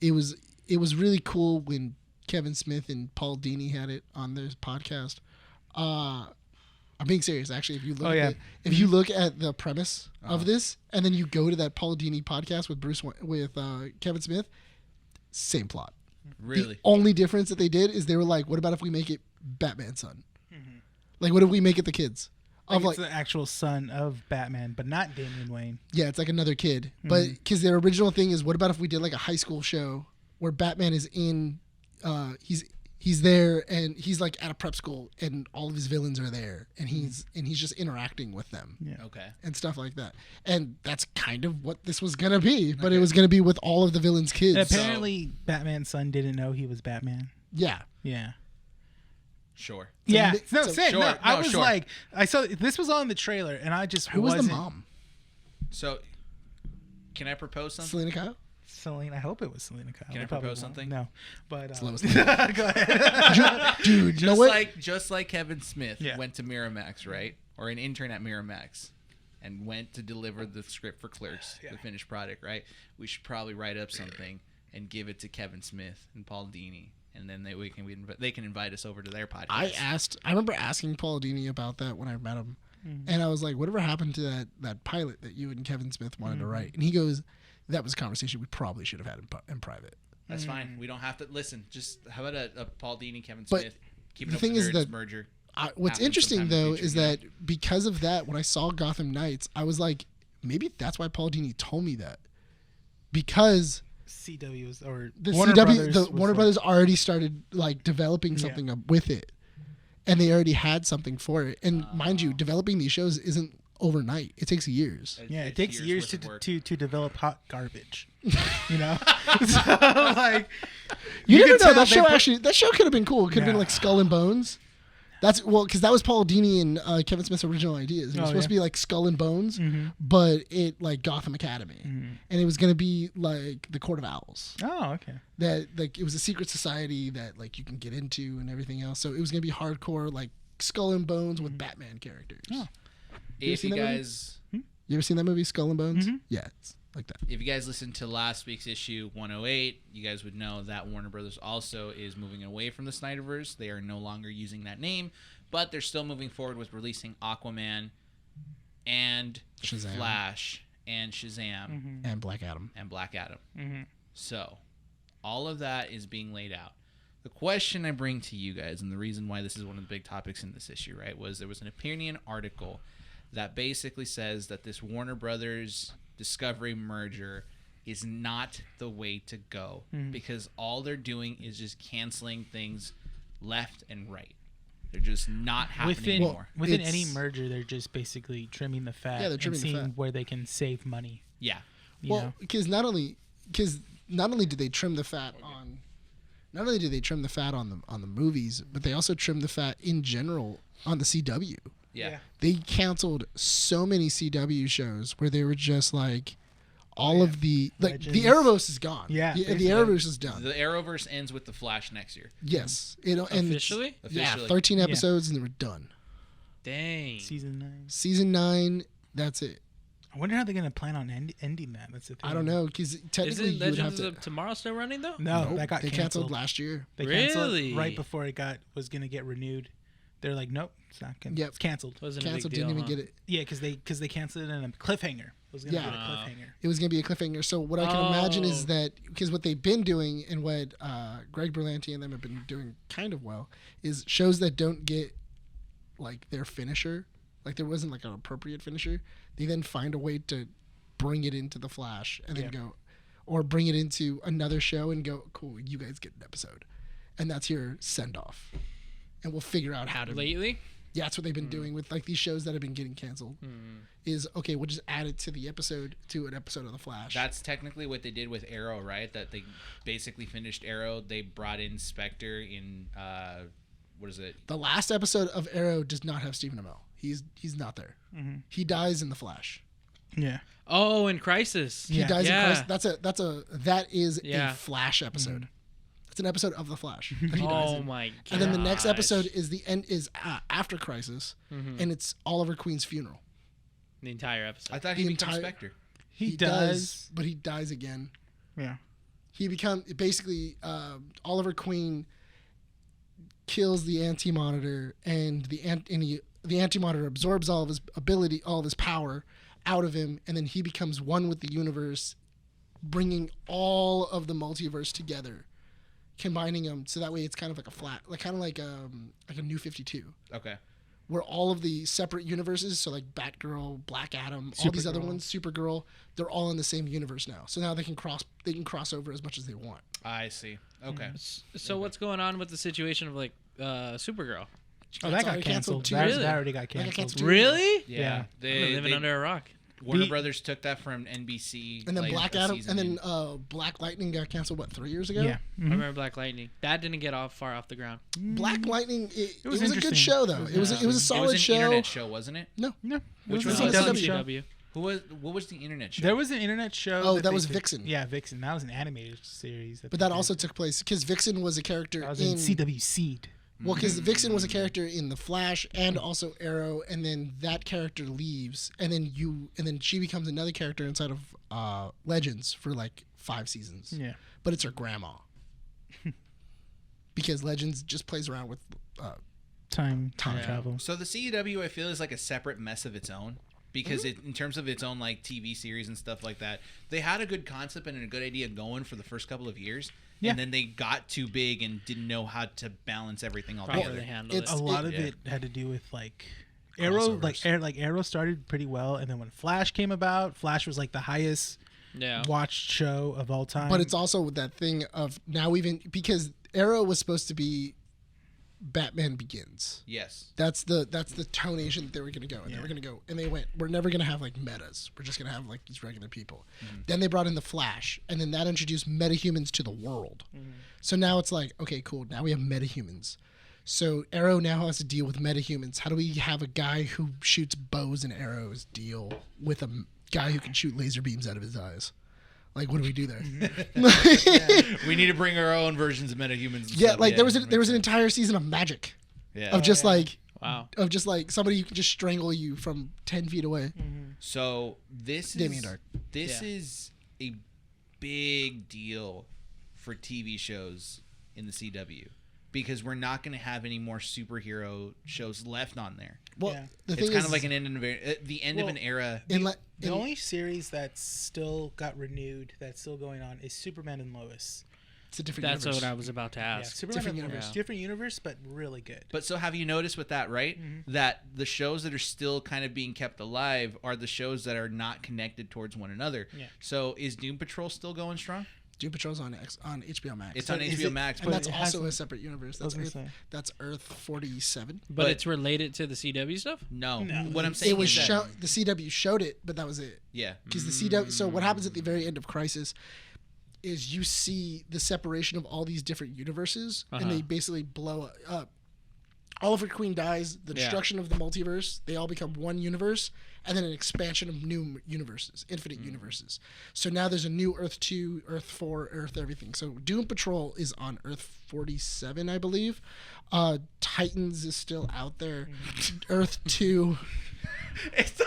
It was really cool when Kevin Smith and Paul Dini had it on their podcast. I'm being serious, actually. If you look, if you look at the premise of this, and then you go to that Paul Dini podcast with Kevin Smith, same plot. Really? The only difference that they did is they were like, "What about if we make it Batman's son? Like, what if we make it the kids?" Like it's the actual son of Batman, but not Damian Wayne. Yeah, it's like another kid. But because their original thing is, what about if we did like a high school show where Batman is in, he's there and he's like at a prep school and all of his villains are there and he's just interacting with them. Yeah. Okay. And stuff like that. And that's kind of what this was gonna be, but it was gonna be with all of the villains' kids. And apparently, Batman's son didn't know he was Batman. Yeah. Yeah. Sure. Yeah. No, so- say Sure. no. I No, was sure. like, I saw this was on the trailer, and I just Who was the wasn't. mom? So, can I propose something? Selena Kyle? Selena, I hope it was Selena Kyle. Can I They probably propose won't. something? No, but Lois go ahead. Dude, you know Just what? just like Kevin Smith Yeah. went to Miramax, right? Or an intern at Miramax and went to deliver the script for Clerks, the finished product, right? We should probably write up something and give it to Kevin Smith and Paul Dini, and then they can invite us over to their podcast. I remember asking Paul Dini about that when I met him. And I was like, whatever happened to that pilot that you and Kevin Smith wanted to write? And he goes, that was a conversation we probably should have had in private. That's fine. We don't have to listen. Just how about a Paul Dini, Kevin But Smith? Keep it the up thing the is nerds that merger. What's happen interesting, sometime in the though, future, is you know? that because of that, when I saw Gotham Knights, I was like, maybe that's why Paul Dini told me that. Because CW's or the Warner CW, Brothers the was Warner like- Brothers already started like developing something up with it. And they already had something for it. And mind you, developing these shows isn't overnight. It takes years. Yeah, it takes years worth of work. to develop hot garbage. You know, so like You never can know. tell That they show put- that show could have been cool. It could have been Yeah. like Skull and Bones. That's because that was Paul Dini and Kevin Smith's original ideas. It was supposed to be like Skull and Bones, but it like Gotham Academy, and it was gonna be like the Court of Owls. Oh, okay. That like it was a secret society that like you can get into and everything else. So it was gonna be hardcore like Skull and Bones with Batman characters. Oh. If seen you that movie? guys, You ever seen that movie, Skull and Bones? Mm-hmm. Yeah, it's like that. if you guys listened to last week's issue 108, you guys would know that Warner Brothers also is moving away from the Snyderverse. They are no longer using that name, but they're still moving forward with releasing Aquaman and Shazam. Flash and Shazam And Black Adam. and Black Adam. Mm-hmm. So, all of that is being laid out. The question I bring to you guys, and the reason why this is one of the big topics in this issue, right, was there was an opinion article that basically says that this Warner Brothers Discovery merger is not the way to go because all they're doing is just canceling things left and right. They're just not happening anymore. Within It's- any merger, they're just basically trimming the fat Yeah, they're trimming and the seeing fat. where they can save money. Yeah. You Well, know? because not only do they trim the fat on, not only do they trim the fat on the movies, but they also trim the fat in general on the CW. Yeah. They canceled so many CW shows where they were just like all of the the Legends. Arrowverse is gone. Yeah, the basically. Arrowverse is done. The Arrowverse ends with The Flash next year. Yes, and Officially? yeah, Officially. 13 episodes and they were done. Dang. Season 9. Season 9, that's it. I wonder how they're gonna plan on ending that. That's the thing. I don't know because technically Isn't you would have Legends to. of Tomorrow still running though? No, Nope, that got they canceled. canceled last year. They canceled Really? right before it was gonna get renewed. They're like, nope, it's not gonna. Yep. It's canceled. Wasn't Canceled, a big deal, didn't even huh? get it. Yeah, because they canceled it in a cliffhanger. It was gonna Yeah. be a cliffhanger. It was going to be a cliffhanger. So what I can imagine is Oh. that because what they've been doing and what Greg Berlanti and them have been doing kind of well is shows that don't get like their finisher, like there wasn't like an appropriate finisher. They then find a way to bring it into the Flash and then Yeah. go, or bring it into another show and go, cool, you guys get an episode, and that's your send off, and we'll figure out how to. Lately? Yeah, that's what they've been doing with like these shows that have been getting canceled. Is okay, we'll just add it to an episode of the Flash. That's technically what they did with Arrow, right? That they basically finished Arrow. They brought in Spectre in what is it? The last episode of Arrow does not have Stephen Amell. He's not there. He dies in the Flash. Yeah. Oh, in Crisis. He Yeah. dies Yeah. in Crisis. That is Yeah. a Flash episode. It's an episode of the Flash. That he dies Oh in. my god. And then the next episode is the end is after Crisis, and it's Oliver Queen's funeral. The entire episode. I thought he The became entire- Spectre. He does. but he dies again. Yeah. He basically Oliver Queen kills the Anti-Monitor, and the Anti-Monitor absorbs all of his ability, all of his power out of him, and then he becomes one with the universe, bringing all of the multiverse together, combining them so that way it's kind of like a flat, like kind of like a New 52, Okay. where all of the separate universes, so like Batgirl, Black Adam, all these other Supergirl. ones, Supergirl, they're all in the same universe now. So now they can cross over as much as they want. I see. Okay. So what's going on with the situation of like Supergirl? Oh, that That's got already canceled. too. That, Really? that already got That got canceled. canceled too. Really? Yeah. I've They, been living under a rock. Warner Be- Brothers took that from NBC. And then like, Black a Adam, season and then in. Black Lightning got canceled 3 years ago. Yeah. I remember Black Lightning. That didn't get far off the ground. Black Lightning, it was a good interesting. show though. It was a It was solid an show. internet show, wasn't it? No, No. Which It was one a was CW it? show. CW. What was the internet show? There was an internet show. Oh, that they was did- Vixen. Yeah, Vixen. That was an animated series. but that also took place because Vixen was a character That was in in CW Seed. well, because Vixen was a character in the Flash and also Arrow, and then that character leaves, and then she becomes another character inside of Legends for like 5 seasons. Yeah. But it's her grandma. Because Legends just plays around with Time Yeah. travel. So the CW, I feel, is like a separate mess of its own because in terms of its own like TV series and stuff like that, they had a good concept and a good idea going for the first couple of years, Yeah. and then they got too big and didn't know how to balance everything all Properly together. handled it's- it. A lot of yeah. it had to do with like Arrow, Crossovers. Arrow started pretty well, and then when Flash came about, Flash was like the highest Yeah. watched show of all time. But it's also that thing of now even because Arrow was supposed to be Batman Begins. Yes. That's the tonation that they were gonna go, and they were gonna go, and they went, we're never gonna have like metas. We're just gonna have like these regular people. Then they brought in the Flash, and then that introduced metahumans to the world. So now it's like, okay, cool. Now we have metahumans. So Arrow now has to deal with metahumans. How do we have a guy who shoots bows and arrows deal with a guy who can shoot laser beams out of his eyes? Like, what do we do there? We need to bring our own versions of metahumans. and Yeah, stuff. like there was makes an sense. entire season of magic, Yeah. of just like Wow. of just like somebody who can just strangle you from 10 feet away. So this Damien Dark. This Yeah. is a big deal for TV shows in the CW because we're not going to have any more superhero shows left on there. Well, Yeah. the It's thing kind is, of like an end of the end of an era. The only series that's still got renewed that's still going on is Superman and Lois. it's a different That's universe. what I was about to Yeah, ask. Superman Different and universe. Lois. Different universe, but really good. But so have you noticed with that, right? That the shows that are still kind of being kept alive are the shows that are not connected towards one another. Yeah. So is Doom Patrol still going strong? Doom Patrol's on HBO Max. It's on But is HBO it- Max, and but that's it also a hasn't- separate universe. I was That's gonna Earth. say. That's Earth 47. But it's related to the CW stuff? no. No. What I'm saying It was is that, the CW showed it, but that was it. yeah. Because the CW. So what happens at the very end of Crisis is you see the separation of all these different universes, and they basically blow up. Oliver Queen dies. The destruction of the multiverse. They all become one universe, and then an expansion of new universes, infinite universes. So now there's a new Earth 2, Earth 4, Earth everything. So Doom Patrol is on Earth 47, I believe. Titans is still out there. Earth 2. It's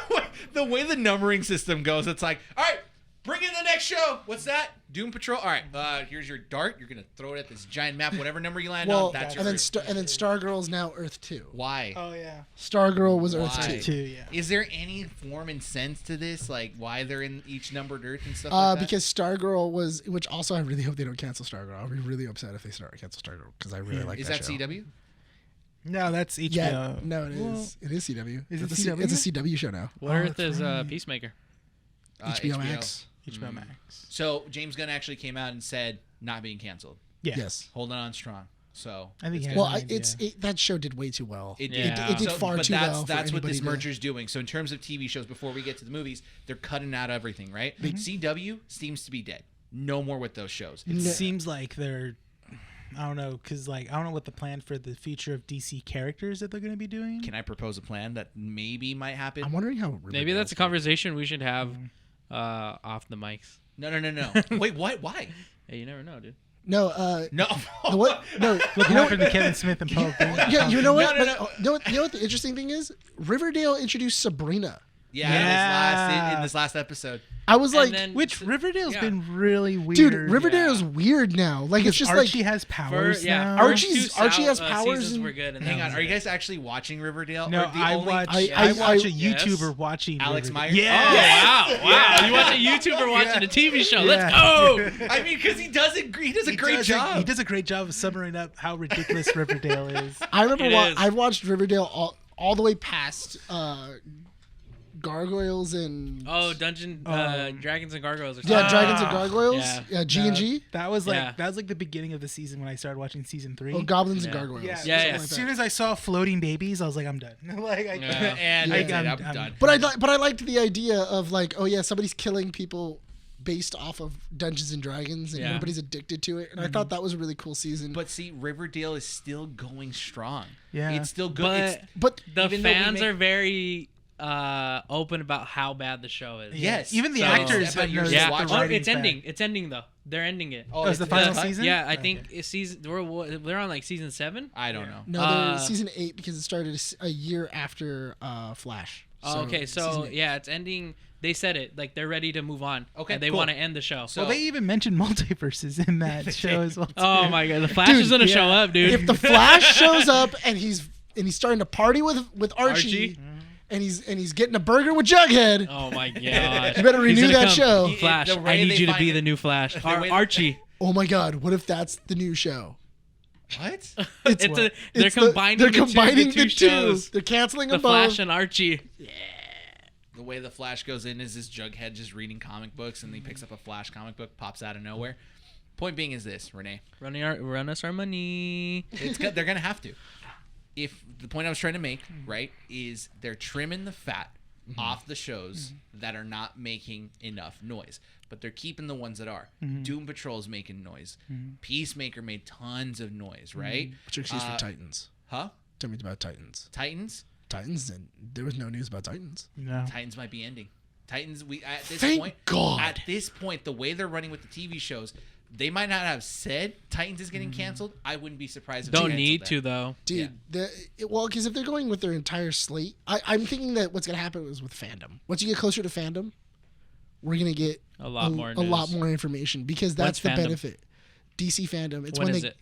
the way the numbering system goes. It's like, all right, bring in the next show. What's that? Doom Patrol. All right, here's your dart. You're gonna throw it at this giant map. Whatever number you land Well, on, that's your. and then Stargirl's now Earth 2. Why? Oh yeah, Stargirl was Earth Why? 2. two. Yeah. Is there any form and sense to this? Like why they're in each numbered Earth and stuff like that? Because Stargirl was, which also I really hope they don't cancel Stargirl. I'll be really upset if they cancel Stargirl because I really like Is that that show. CW? No, that's HBO. Yeah, no, it is. Well, It is CW. is it it's CW? It's a CW show now. What Earth that's is right. Peacemaker? HBO Max. HBO Max. So James Gunn actually came out and said not being canceled, Yeah. Yes. holding on strong. So I think it's he good. had Well, an idea. that show did way too well. It Yeah. did. It did far but too that's, well for That's what this anybody to- merger is doing. So in terms of TV shows, before we get to the movies, they're cutting out everything, right? CW seems to be dead. No more with those shows. It seems like they're, I don't know, because like I don't know what the plan for the future of DC characters that they're going to be doing. Can I propose a plan that maybe might happen? I'm wondering how. Maybe that's a conversation we should have off the mics. No. Wait, what? Why? Hey, you never know, dude. No. No. What? No. What happened to Kevin Smith and Pope? Yeah, you know what? No. But, you know what the interesting thing is? Riverdale introduced Sabrina. Yeah, in this last episode. I was And like, then- Which Riverdale's Yeah. been really weird. dude, Riverdale's weird now. Like it's just Archie like has powers now. Archie- Archie's Archie has powers Seasons and- were good. And Hang that on, was are you it. guys actually watching Riverdale? No, Or the I only- watch. I- I watch a yes. YouTuber watching Alex Riverdale. Myers? Yeah. Oh wow! You watch a YouTuber watching a TV show. Let's go. I mean, because he does a great job. He does a great job of summing up how ridiculous Riverdale is. I remember It is. I watched Riverdale all the way past Gargoyles and Dragons and Gargoyles. Or yeah, something. Dragons and Gargoyles, Yeah. G and G, That was like Yeah. the beginning of the season when I started watching season 3. oh Goblins and Yeah. Gargoyles. Yeah, Yeah, something yeah. like As that. soon as I saw floating babies, I was like, I'm done. like, I, Yeah. And Yeah. I did. I'm I'm- done. But I liked the idea of like, oh yeah, somebody's killing people based off of Dungeons and Dragons, and Yeah. everybody's addicted to it. And I thought that was a really cool season. But see, Riverdale is still going strong. Yeah. It's still good. But It's, but the even though we fans make- are very open about how bad the show is. yes. Even the So- actors But have you're noticed Yeah. just that the watching- Oh, writing's it's ending. It's ending though. They're ending it. Oh, it's the it's final done? season? Yeah, I Okay. think it's season. They're on like season 7. I don't know. no, they're season 8 because it started a year after Flash. Oh, okay, so season 8. yeah, it's ending. They said it like they're ready to move on. Okay, and they cool. want to end the show. So- Well, they even mentioned multiverses in that show as well. Oh too. my god, the Flash is gonna show up, dude. If the Flash shows up and he's starting to party with Archie, Archie? and he's getting a burger with Jughead, Oh my gosh. you better He's renew gonna that come. show. Flash, The I way need they you to find be it- the new Flash. the way- Archie. Oh my God! What if that's the new show? What? They're It's combining they're the two- combining the two shows. They're canceling The them both. Flash and Archie. The way the Flash goes in is this Jughead just reading comic books, and he picks up a Flash comic book, pops out of nowhere. Point being is this, Renee. Run us our money. It's good. They're gonna have to. If the point I was trying to make, right, is they're trimming the fat off the shows that are not making enough noise, but they're keeping the ones that are. Doom Patrol is making noise. Peacemaker made tons of noise, right? What's your excuse for Titans? Huh? Tell me about Titans. Titans. Titans, and there was no news about Titans. No. Titans might be ending. Titans. We at this Thank point. God. At this point, the way they're running with the TV shows, They might not have said Titans is getting canceled. I wouldn't be surprised if Don't they need canceled to though. Dude, well, because if they're going with their entire slate, I'm thinking that what's gonna happen is with fandom. Once you get closer to fandom, we're gonna get A lot more a news. lot more information because that's What's the fandom? benefit. DC fandom. It's When when is they it?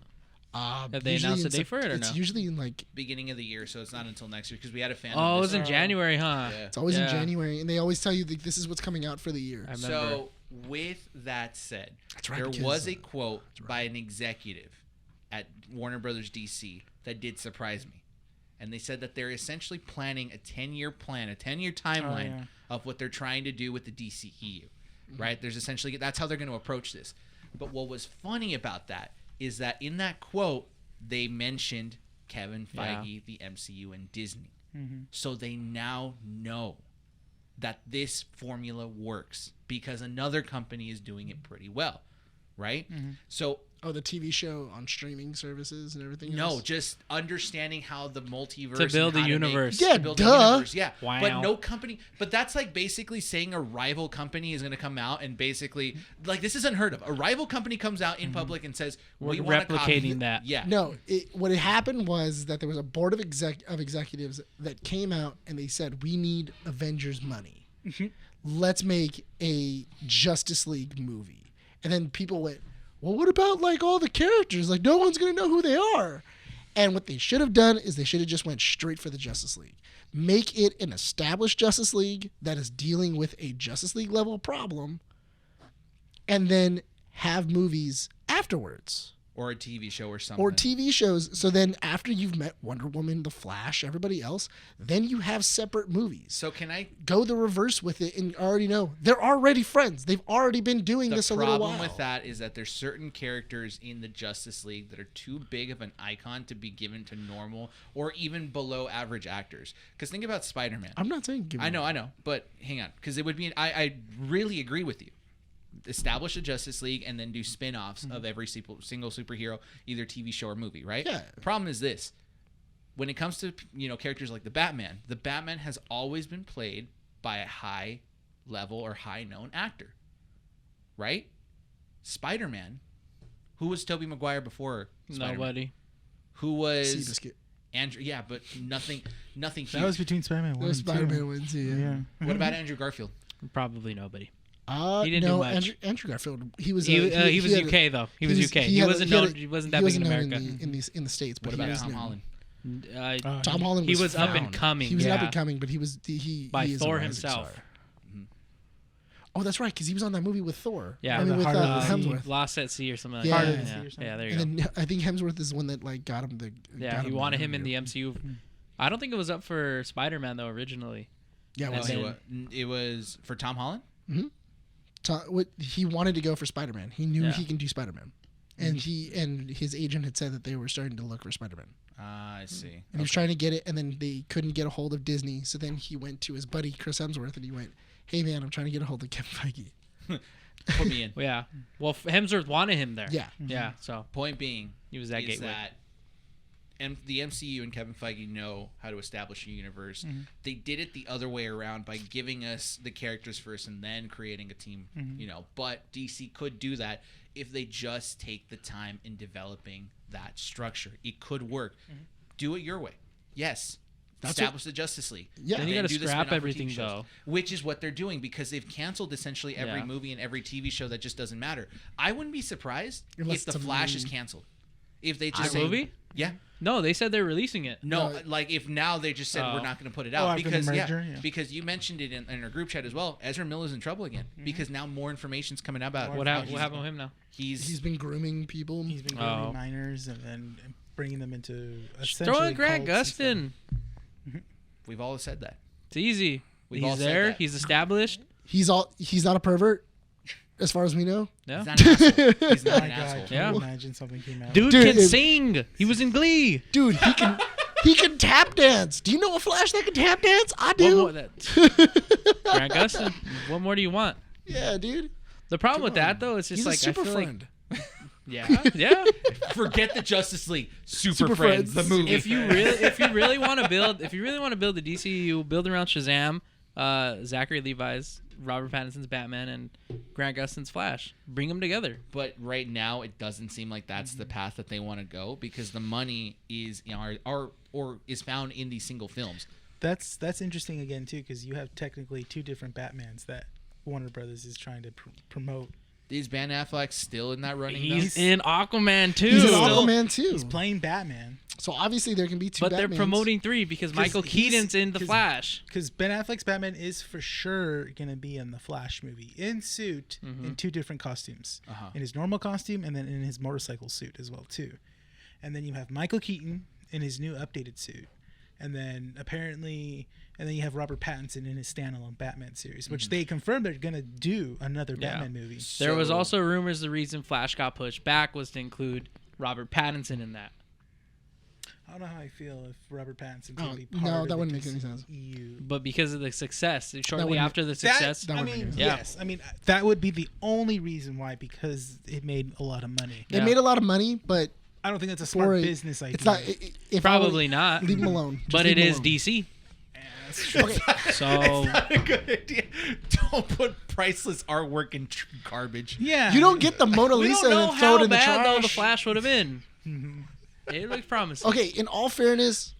have they announced a date for it or it's no? usually in like beginning of the year, so it's not until next year because we had a fandom. Oh, it this was in year. January, huh? Yeah. it's always in Yeah. January, and they always tell you that this is what's coming out for the year. I remember. So with that said, That's right, there because, was a quote by an executive at Warner Brothers DC that did surprise me. And they said that they're essentially planning a 10-year plan, a 10-year timeline yeah. of what they're trying to do with the DCEU. Right? There's essentially that's how they're going to approach this. But what was funny about that is that in that quote they mentioned Kevin Feige, the MCU, and Disney. So they now know that this formula works because another company is doing it pretty well, right? So Oh, the TV show on streaming services and everything. no, else? just understanding how the multiverse To build and a how universe. Yeah, to build a duh. universe, yeah. Wow. But no company. But that's like basically saying a rival company is going to come out and basically like this is unheard of. A rival company comes out in public and says We're we want to copy replicating that. Yeah. No, what had happened was that there was a board of executives that came out and they said, we need Avengers money. Let's make a Justice League movie. And then people went, well, what about like all the characters? Like no one's going to know who they are. And what they should have done is they should have just went straight for the Justice League. Make it an established Justice League that is dealing with a Justice League level problem. And then have movies afterwards. Or a TV show or something. Or TV shows. So then after you've met Wonder Woman, The Flash, everybody else, then you have separate movies. So can I? Go the reverse with it and already know. They're already friends. They've already been doing The this a little while. problem with that is that there's certain characters in the Justice League that are too big of an icon to be given to normal or even below average actors. Because think about Spider-Man. I'm not saying give I know, but hang on, because it would be. I really agree with you. Establish a Justice League and then do spin-offs of every single superhero, either TV show or movie, right? Yeah. The problem is this: when it comes to characters like the Batman has always been played by a high level or high known actor, right? Spider-Man, who was Tobey Maguire before Spider-Man? Nobody. Who was Seabiscuit. Andrew? Yeah, but nothing huge. That was between Spider-Man 1 Those and 2. Spider-Man ones, yeah. What about Andrew Garfield? Probably nobody. He didn't do much. Andrew Garfield. He was. He was had a- UK though. He was UK. He had a- wasn't he had known. a- He wasn't he that big in known America. in the States. But What he about was Tom known. Holland? Tom Holland. He was up and found. coming. He was yeah. up and coming, but he was By he is a Thor rising himself. star. Oh, that's right, because he was on that movie with Thor. Yeah, I mean, The with Heart of the Sea. Hemsworth. Lost at Sea or something like Yeah. that. Heart of the Sea Yeah, or something. yeah, there you go. And then I think Hemsworth is the one that like got him the. Yeah, got he him wanted the him in the interview. MCU. I don't think it was up for Spider-Man though originally. Yeah, And well, then- It was for Tom Holland. he wanted to go for Spider-Man. He knew Yeah. he can do Spider-Man, and his agent had said that they were starting to look for Spider-Man. I see. And he was trying to get it, and then they couldn't get a hold of Disney. So then he went to his buddy Chris Hemsworth, and he went, "Hey man, I'm trying to get a hold of Kevin Feige." Put me in. Well, yeah. Well, Hemsworth wanted him there. Yeah. Yeah. So Point being, he was that is gateway. that the MCU and Kevin Feige know how to establish a universe. They did it the other way around by giving us the characters first and then creating a team. But DC could do that if they just take the time in developing that structure. It could work. Do it your way. Yes. Establish the Justice League. Yeah. Then you Then got to do the scrap spin-off for everything TV shows, though. which is what they're doing because they've canceled essentially every Yeah. movie and every TV show that just doesn't matter. I wouldn't be surprised Unless if The it's a Flash is movie. canceled. If they A just say, movie? yeah, No, they said they're releasing it. no, No. like if now they just said Oh. we're not going to put it Oh, out after the because merger, yeah. because you mentioned it in our group chat as well. Ezra Miller's in trouble again because now more information's coming out about What how happened? What happened with him now? He's He's been grooming people. He's been Oh. grooming minors and then bringing them into Throw essentially in Grant cults and Gustin. we've all said that. It's easy. We've all He's said there. that. He's established. He's not a pervert, as far as we know. Yeah. He's not an asshole. He's stuff. not My an God, asshole. can Yeah. you imagine something came out? Dude, Dude, can if- sing. He was in Glee. Dude, he can tap dance. Do you know a Flash that can tap dance? I What do. more? Grant Gustin. What more do you want? Yeah, dude. The problem Come with that on. though is just He's like a super I feel friend. like yeah. Forget the Justice League. Super Super Friends, Friends. the movie. if you really want to build the DCEU, build around Shazam, Zachary Levi's Robert Pattinson's Batman and Grant Gustin's Flash. Bring them together. But right now, it doesn't seem like that's the path that they want to go because the money is or is found in these single films. That's interesting again too, because you have technically two different Batmans that Warner Brothers is trying to promote. Is Ben Affleck still in that running? He's in Aquaman too. He's in Aquaman too. He's playing Batman. So obviously there can be two. But they're Batmans. promoting 3 because Michael Keaton's in The Flash. Because Ben Affleck's Batman is for sure going to be in the Flash movie in suit in 2 different costumes, in his normal costume and then in his motorcycle suit as well too. And then you have Michael Keaton in his new updated suit. And then you have Robert Pattinson in his standalone Batman series, which they confirmed they're gonna do another Batman movie. There was also rumors the reason Flash got pushed back was to include Robert Pattinson in that. I don't know how I feel if Robert Pattinson's Oh, gonna be part no, of that the wouldn't make any sense. DCEU. But because of the success, shortly wouldn't- after the success, that I would mean, make yes. I mean, that would be the only reason why, because it made a lot of money. They made a lot of money, but I don't think that's a smart for business idea. it's not. If probably I would, not. Leave them alone. Just But leave it them is alone. DC. That's true. Okay. So Not a good idea. Don't put priceless artwork in garbage. Yeah. You don't get the Mona we Lisa don't know and throw it how in the bad though the trash. Flash would have been. It looked promising. Okay, in all fairness,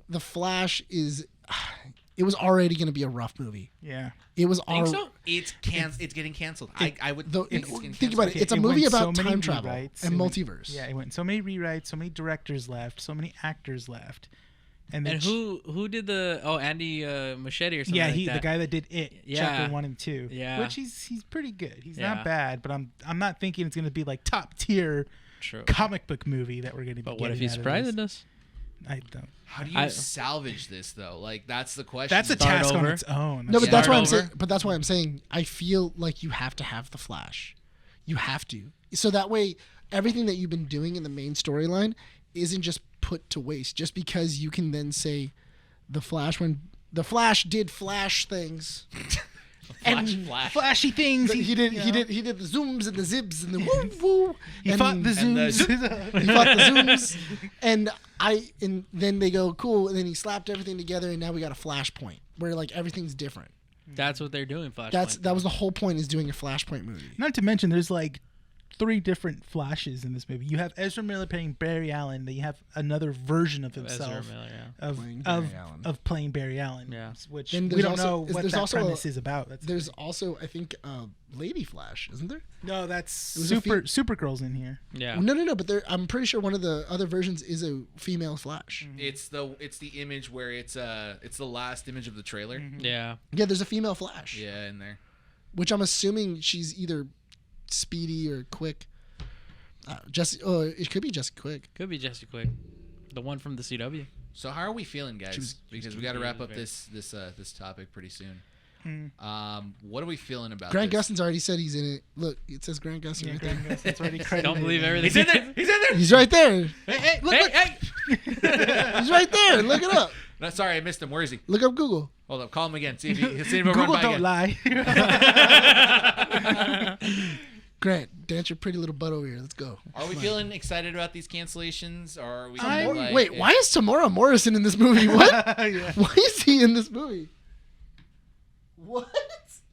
the Flash is. It was already going to be a rough movie. Yeah. It was Think already. so? It's getting canceled. I would Though, think it's getting think canceled. about it. It's a It movie went so about many time travel rewrites. and It went- multiverse. Yeah, it went so many rewrites, so many directors left, so many actors left. And then And who did the Andy Machete or something yeah, like the that? guy that did It, Yeah. chapter 1 and 2. Yeah. Which he's pretty good. He's Yeah. not bad, but I'm not thinking it's gonna be like top tier True. comic book movie that we're gonna be. But what if getting he out of surprised this. us? I don't. How do you I- salvage this though? Like that's the question. That's a Start task on over. its own. No, but that's why I'm Start saying. over. But that's why I'm saying. I feel like you have to have the Flash. You have to, so that way everything that you've been doing in the main storyline isn't just put to waste. Just because you can then say, the Flash when the Flash did Flash things. Flash. flashy things. He did the zooms and the zips and the woo woo. He fought the and the zooms. He fought the zooms, and then they go cool, and then he slapped everything together, and now we got a Flashpoint where like everything's different. That's what they're doing. Flashpoint. That was the whole point, is doing a Flashpoint movie. Not to mention, there's like 3 different Flashes in this movie. You have Ezra Miller playing Barry Allen. Then you have another version of himself Ezra Miller, yeah. Playing Barry Allen. of playing Barry Allen. Yeah. Which Then we there's don't also- know what there's that also premise is about. There's also, I think, Lady Flash, isn't there? No, that's It was a Supergirl's in here. Yeah. No. But I'm pretty sure one of the other versions is a female Flash. It's the image where it's the last image of the trailer. Yeah. Yeah, there's a female Flash. Yeah, in there. Which I'm assuming she's either speedy or quick. It could be Jessica Quick. Could be Jesse Quick, the one from the CW. So how are we feeling, guys? Because we got to wrap up very- this topic pretty soon. What are we feeling about Grant this? Gustin's already said he's in it. Look, it says Grant Gustin right there. That's already credited. Don't believe everything. He's in there. He's in there. He's right there. Hey, look, Hey, look. hey! He's right there. Look it up. No, sorry, I missed him. Where is he? Look up Google. Hold up. Call him again. See if he'll run Google by don't again. lie. Grant, dance your pretty little butt over here. Let's go. Are we Come on. feeling excited about these cancellations, or are we? Wait, why is Tamora Morrison in this movie? What? Yeah. Why is he in this movie? What?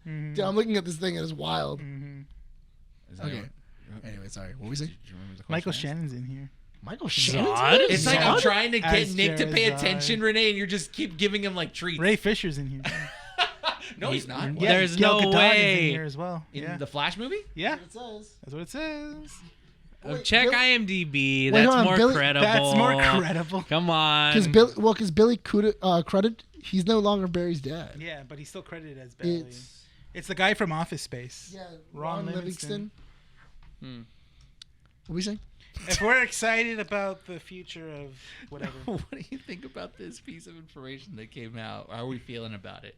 Dude, I'm looking at this thing and it's wild. Is that Okay. what- Anyway, sorry. What were we saying? Do you remember the Michael question? Shannon's in here. Michael Zod? Shannon? It's like I'm Zod? trying to get As Nick to pay Jared Zod. attention, Renee, and you just keep giving him like treats. Ray Fisher's in here. No, he's not. Yeah, There's Gal no Gadot is way. in here as well. In Yeah, the Flash movie? yeah, It says. that's what it says. Wait, Check Bill- IMDb. Wait, That's hold on, more Billy- credible. That's more credible. Come on. Because Billy Crudup, he's no longer Barry's dad. Yeah, but he's still credited as Bailey. It's It's the guy from Office Space. yeah, Ron Ron Livingston. Livingston. What were we saying? If we're excited about the future of whatever, What do you think about this piece of information that came out? How are we feeling about it?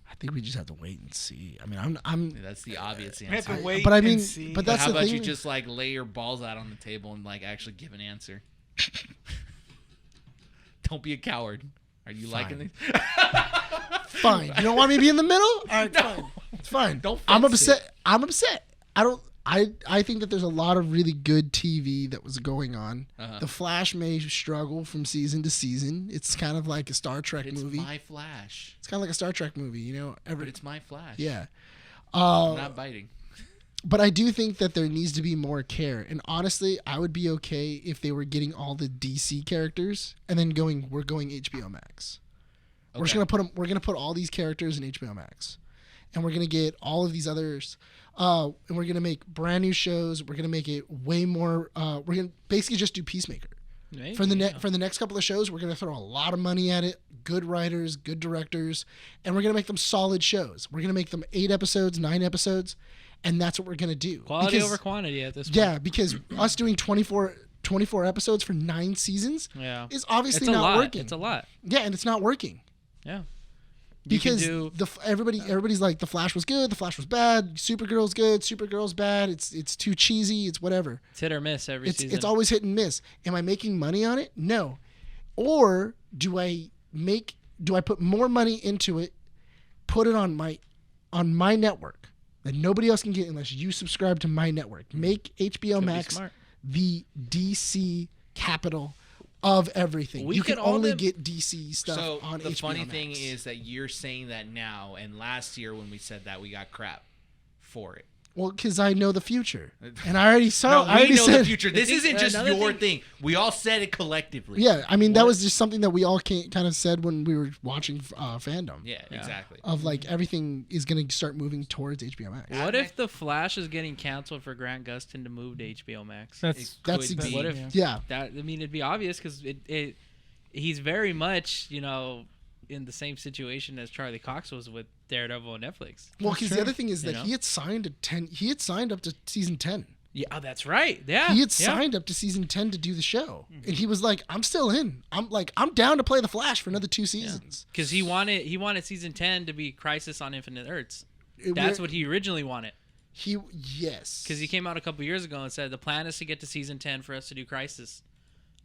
I think we just have to wait and see. I mean, I'm That's the obvious we have answer. to wait. but I mean, and see. but But that's how the about thing. you just like lay your balls out on the table and like actually give an answer? Don't be a coward. Are you liking Fine. this? Fine. You don't want me to be in the middle? All right, fine. It's fine. Don't I'm fence upset. I'm upset. I don't. I think that there's a lot of really good TV that was going on. Uh-huh. The Flash may struggle from season to season. It's kind of like a Star Trek But it's movie. my Flash. It's kind of like a Star Trek movie, you know. But it's my Flash. Yeah. I'm not biting. But I do think that there needs to be more care. And honestly, I would be okay if they were getting all the DC characters and then we're going HBO Max. We're just Okay. we're gonna put all these characters in HBO Max, and we're gonna get all of these others, and we're gonna make brand new shows. We're gonna make it way more. We're gonna basically just do Peacemaker. Maybe, For the next couple of shows, we're gonna throw a lot of money at it. Good writers, good directors, and we're gonna make them solid shows. We're gonna make them 8 episodes, 9 episodes, and that's what we're gonna do. Quality Because- over quantity at this point. Yeah, because us doing 24 episodes for 9 seasons Yeah. is obviously It's a not lot. working. It's a lot. Yeah, and it's not working. Yeah. Because do- everybody's like, the Flash was good, the Flash was bad, Supergirl's good, Supergirl's bad, it's too cheesy, it's whatever. It's hit or miss every season. It's always hit and miss. Am I making money on it? No. Or do I put more money into it, put it on my network that nobody else can get unless you subscribe to my network. Make HBO Could be Max smart. the DC capital of everything. We You could can all only them- get DC stuff So on the HBO funny Max. thing is that you're saying that now, and last year when we said that, we got crap for it. Well, because I know the future, and I already saw. No, I already we know said, the future. This thing- isn't just another your thing- thing. We all said it collectively. Yeah, I mean that What? was just something that we all kind of said when we were watching fandom. Yeah, exactly. Of like everything is going to start moving towards HBO Max. What if the Flash is getting canceled for Grant Gustin to move to HBO Max? That's That's Could ex- be. What if Yeah, that? I mean, it'd be obvious because he's very much in the same situation as Charlie Cox was with Daredevil and Netflix. well, because the true. other thing is You that know? he had signed up to season 10. Yeah, oh, that's right. Yeah, He had yeah. signed up to season 10 to do the show, and he was like, "I'm still in. I'm down to play the Flash for another 2 seasons." Because he wanted season 10 to be Crisis on Infinite Earths. It- That's we're- what he originally wanted. Yes. Because he came out a couple years ago and said the plan is to get to season 10 for us to do Crisis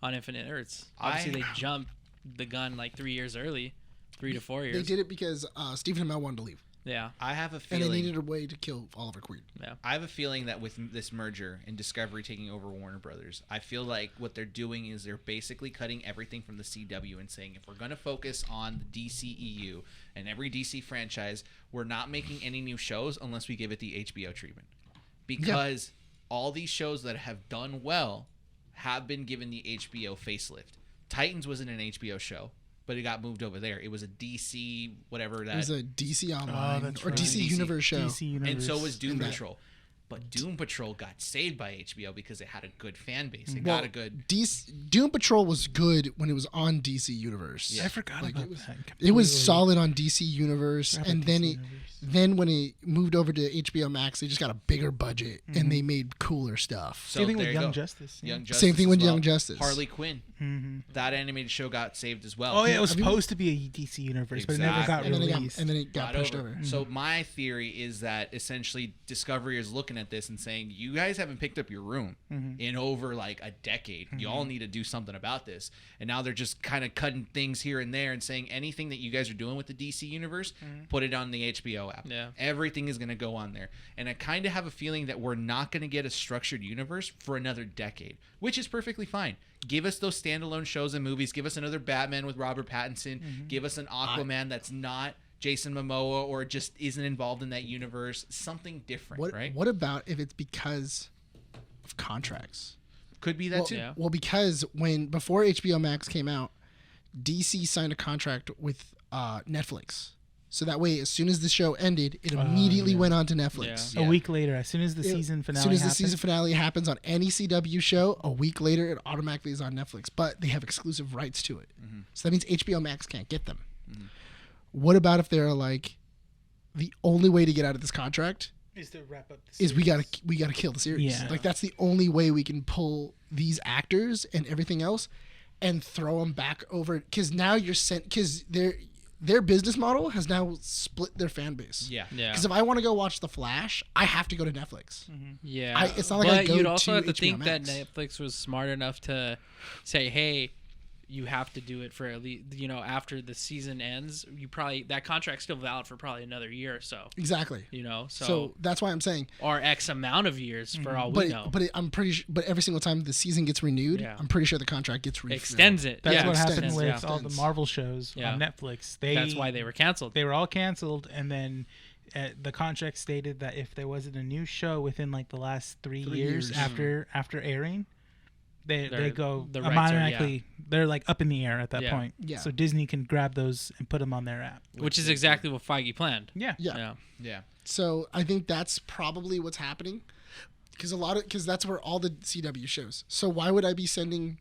on Infinite Earths. Obviously, they jumped the gun like 3 years early, 3 to 4 years. They did it because Stephen Amell wanted to leave, Yeah, I have a and feeling. they needed a way to kill Oliver Queen. yeah. I have a feeling that with this merger and Discovery taking over Warner Brothers, I feel like what they're doing is they're basically cutting everything from the CW and saying, if we're going to focus on the DCEU and every DC franchise, we're not making any new shows unless we give it the HBO treatment. Because all these shows that have done well have been given the HBO facelift. Titans wasn't an HBO show, but it got moved over there. It was a DC, whatever that. It was a DC Online that's or right. DC Universe show. DC Universe. And so was Doom And that- Patrol. But Doom Patrol got saved by HBO because it had a good fan base. It Well, got a good. Doom Patrol was good when it was on DC Universe. I forgot Like, about it was- that. It was Completely. solid on DC Universe, Forgot and about then DC it, Universe. then when it moved over to HBO Max, they just got a bigger budget Mm-hmm. and they made cooler stuff. So Same thing there with you Young go. Justice. yeah. Young Justice. Same thing as with well. Young Justice. Harley Quinn. Mm-hmm. That animated show got saved as well. Oh yeah, it was Have you- supposed to be a DC Universe, but it never got and then released. it got pushed over. So my theory is that essentially Discovery is looking at this and saying, you guys haven't picked up your room in over like a decade. You all need to do something about this. And now they're just kind of cutting things here and there and saying anything that you guys are doing with the DC universe, put it on the HBO app. Yeah. Everything is going to go on there. And I kind of have a feeling that we're not going to get a structured universe for another decade, which is perfectly fine. Give us those standalone shows and movies. Give us another Batman with Robert Pattinson. Give us an Aquaman that's not Jason Momoa or just isn't involved in that universe. Something different, right? What about if it's because of contracts? Could be that Well, too. Yeah. well, because before HBO Max came out, DC signed a contract with Netflix. So that way, as soon as the show ended, it immediately went on to Netflix. Yeah. A week later, as soon as the season finale As soon as the happened, season finale happens on any CW show, a week later it automatically is on Netflix. But they have exclusive rights to it. So that means HBO Max can't get them. What about if they're like, the only way to get out of this contract is to wrap up the is we gotta kill the series. Yeah. Like that's the only way we can pull these actors and everything else and throw them back over. Because now you're sent. Because their business model has now split their fan base. Yeah. Yeah. Because if I want to go watch The Flash, I have to go to Netflix. Yeah, it's not like but I go you'd also to have to HBO think that Max. Netflix was smart enough to say, "Hey, you have to do it for at least, after the season ends, that contract's still valid for probably another year or so. Exactly. So that's why I'm saying, or X amount of years for all we know. But I'm pretty sure. But every single time the season gets renewed, Yeah. I'm pretty sure the contract gets Extends it. That's yeah. what happened Extends, with yeah. all the Marvel shows on Netflix. That's why they were canceled. They were all canceled, and then the contract stated that if there wasn't a new show within like the last 3 years after airing, they go the rights automatically. They're like up in the air at that Yeah. point. Yeah. So Disney can grab those and put them on their app. Which is exactly what Feige planned. Yeah. Yeah. Yeah. So I think that's probably what's happening, because that's where all the CW shows. So why would I be sending,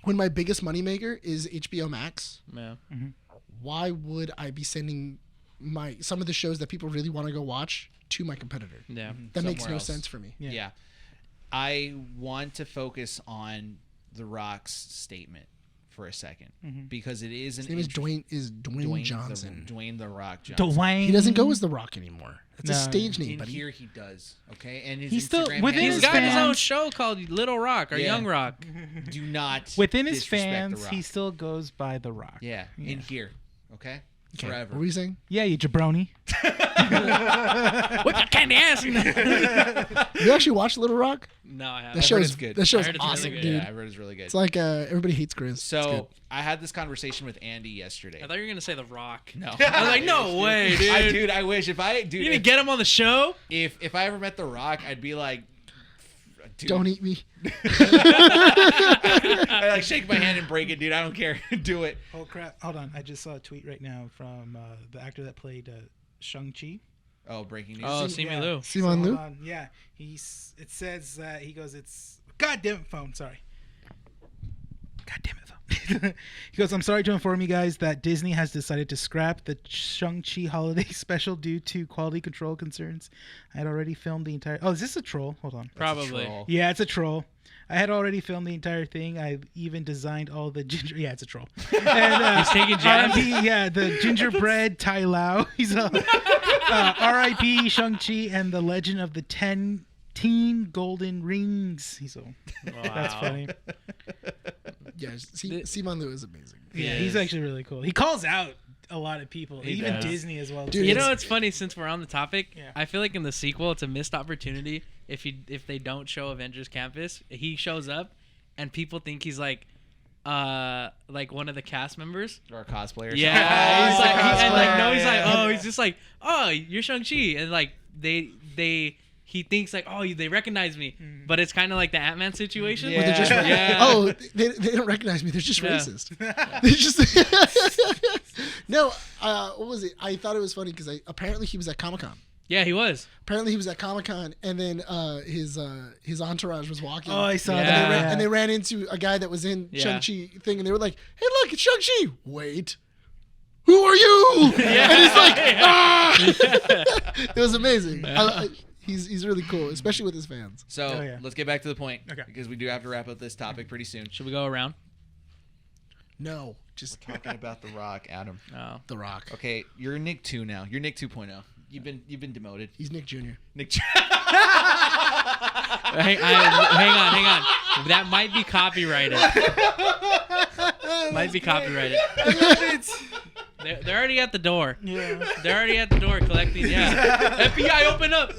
when my biggest moneymaker is HBO Max? Yeah. Why would I be sending some of the shows that people really want to go watch to my competitor? Yeah. That makes Somewhere no else. sense for me. Yeah. I want to focus on The Rock's statement for a second because it is His name is Dwayne Johnson. Dwayne The Rock Johnson. Dwayne. He doesn't go as The Rock anymore. It's a No. stage name, In buddy. here he does, okay? And his He's still- Instagram within handle He's his got his fans- own show called Little Rock or Yeah. Young Rock. do not Within his disrespect The fans, Rock. he still goes by The Rock. Yeah, in here, okay? Okay, Forever. What were you saying? Yeah, you jabroni. Whip your candy ass. You actually watched Little Rock? No, I That haven't. show's it's good. That show's I heard it's really awesome, good. dude. Yeah, I read it's really good. It's like everybody hates Grizz. It's good. So I had this conversation with Andy yesterday. I thought you were going to say The Rock. No. I was like, no way, dude. I wish if I You didn't get him on the show? if I ever met The Rock, I'd be like, dude, Don't eat me. I like shake my hand and break it, dude. I don't care. Do it. Oh crap! Hold on, I just saw a tweet right now from the actor that played Shang-Chi. Oh, breaking news. Oh, Simu Liu. Simon Liu? Hold on. Yeah, it says that he goes, it's goddamn phone. Sorry. God damn it, phone. He goes, I'm sorry to inform you guys that Disney has decided to scrap the Shang-Chi holiday special due to quality control concerns. I had already filmed the entire. Oh, is this a troll? Hold on. Probably. troll. Yeah, it's a troll. I had already filmed the entire thing. I even designed all the ginger. Yeah, it's a troll. And, He's taking jabs. R.I.P. Yeah, the gingerbread Tai Lao. He's a R.I.P. Shang-Chi and the Legend of the 10 Golden Rings. He's all. That's funny. Yeah, Simon Liu is amazing. Yeah, he's actually really cool. He calls out a lot of people, He even does. Disney as well. Dude, too. You know what's funny? Since we're on the topic, Yeah. I feel like in the sequel, it's a missed opportunity. If they don't show Avengers Campus, he shows up, and people think he's like one of the cast members. Or a cosplayer. Yeah, he's Oh, like, and like, no, cosplayer, he's yeah. like, oh, he's just like, oh, you're Shang-Chi, and like he thinks like, oh, they recognize me, but it's kind of like the Ant-Man situation. Yeah. They're just Yeah. Oh, they don't recognize me. They're just Yeah. racist. They're just no. What was it? I thought it was funny because apparently he was at Comic-Con. Yeah, he was. Apparently he was at Comic-Con, and then his entourage was walking. Oh, I saw Yeah. that. And they ran into a guy that was in Yeah. Shang-Chi thing, and they were like, "Hey, look, it's Shang-Chi." Wait, who are you? Yeah. And he's like, "Ah!" It was amazing. He's really cool, especially with his fans. So Oh, yeah. let's get back to the point Okay. because we do have to wrap up this topic pretty soon. Should we go around? No, just Talking about The Rock, Adam. Oh. The Rock. Okay, you're Nick 2 now. You're Nick 2.0. You've been demoted. He's Nick Jr. Nick. Hang on. That might be copyrighted. Might be copyrighted. They're already at the door. Yeah. They're already at the door collecting. Yeah. FBI, open up.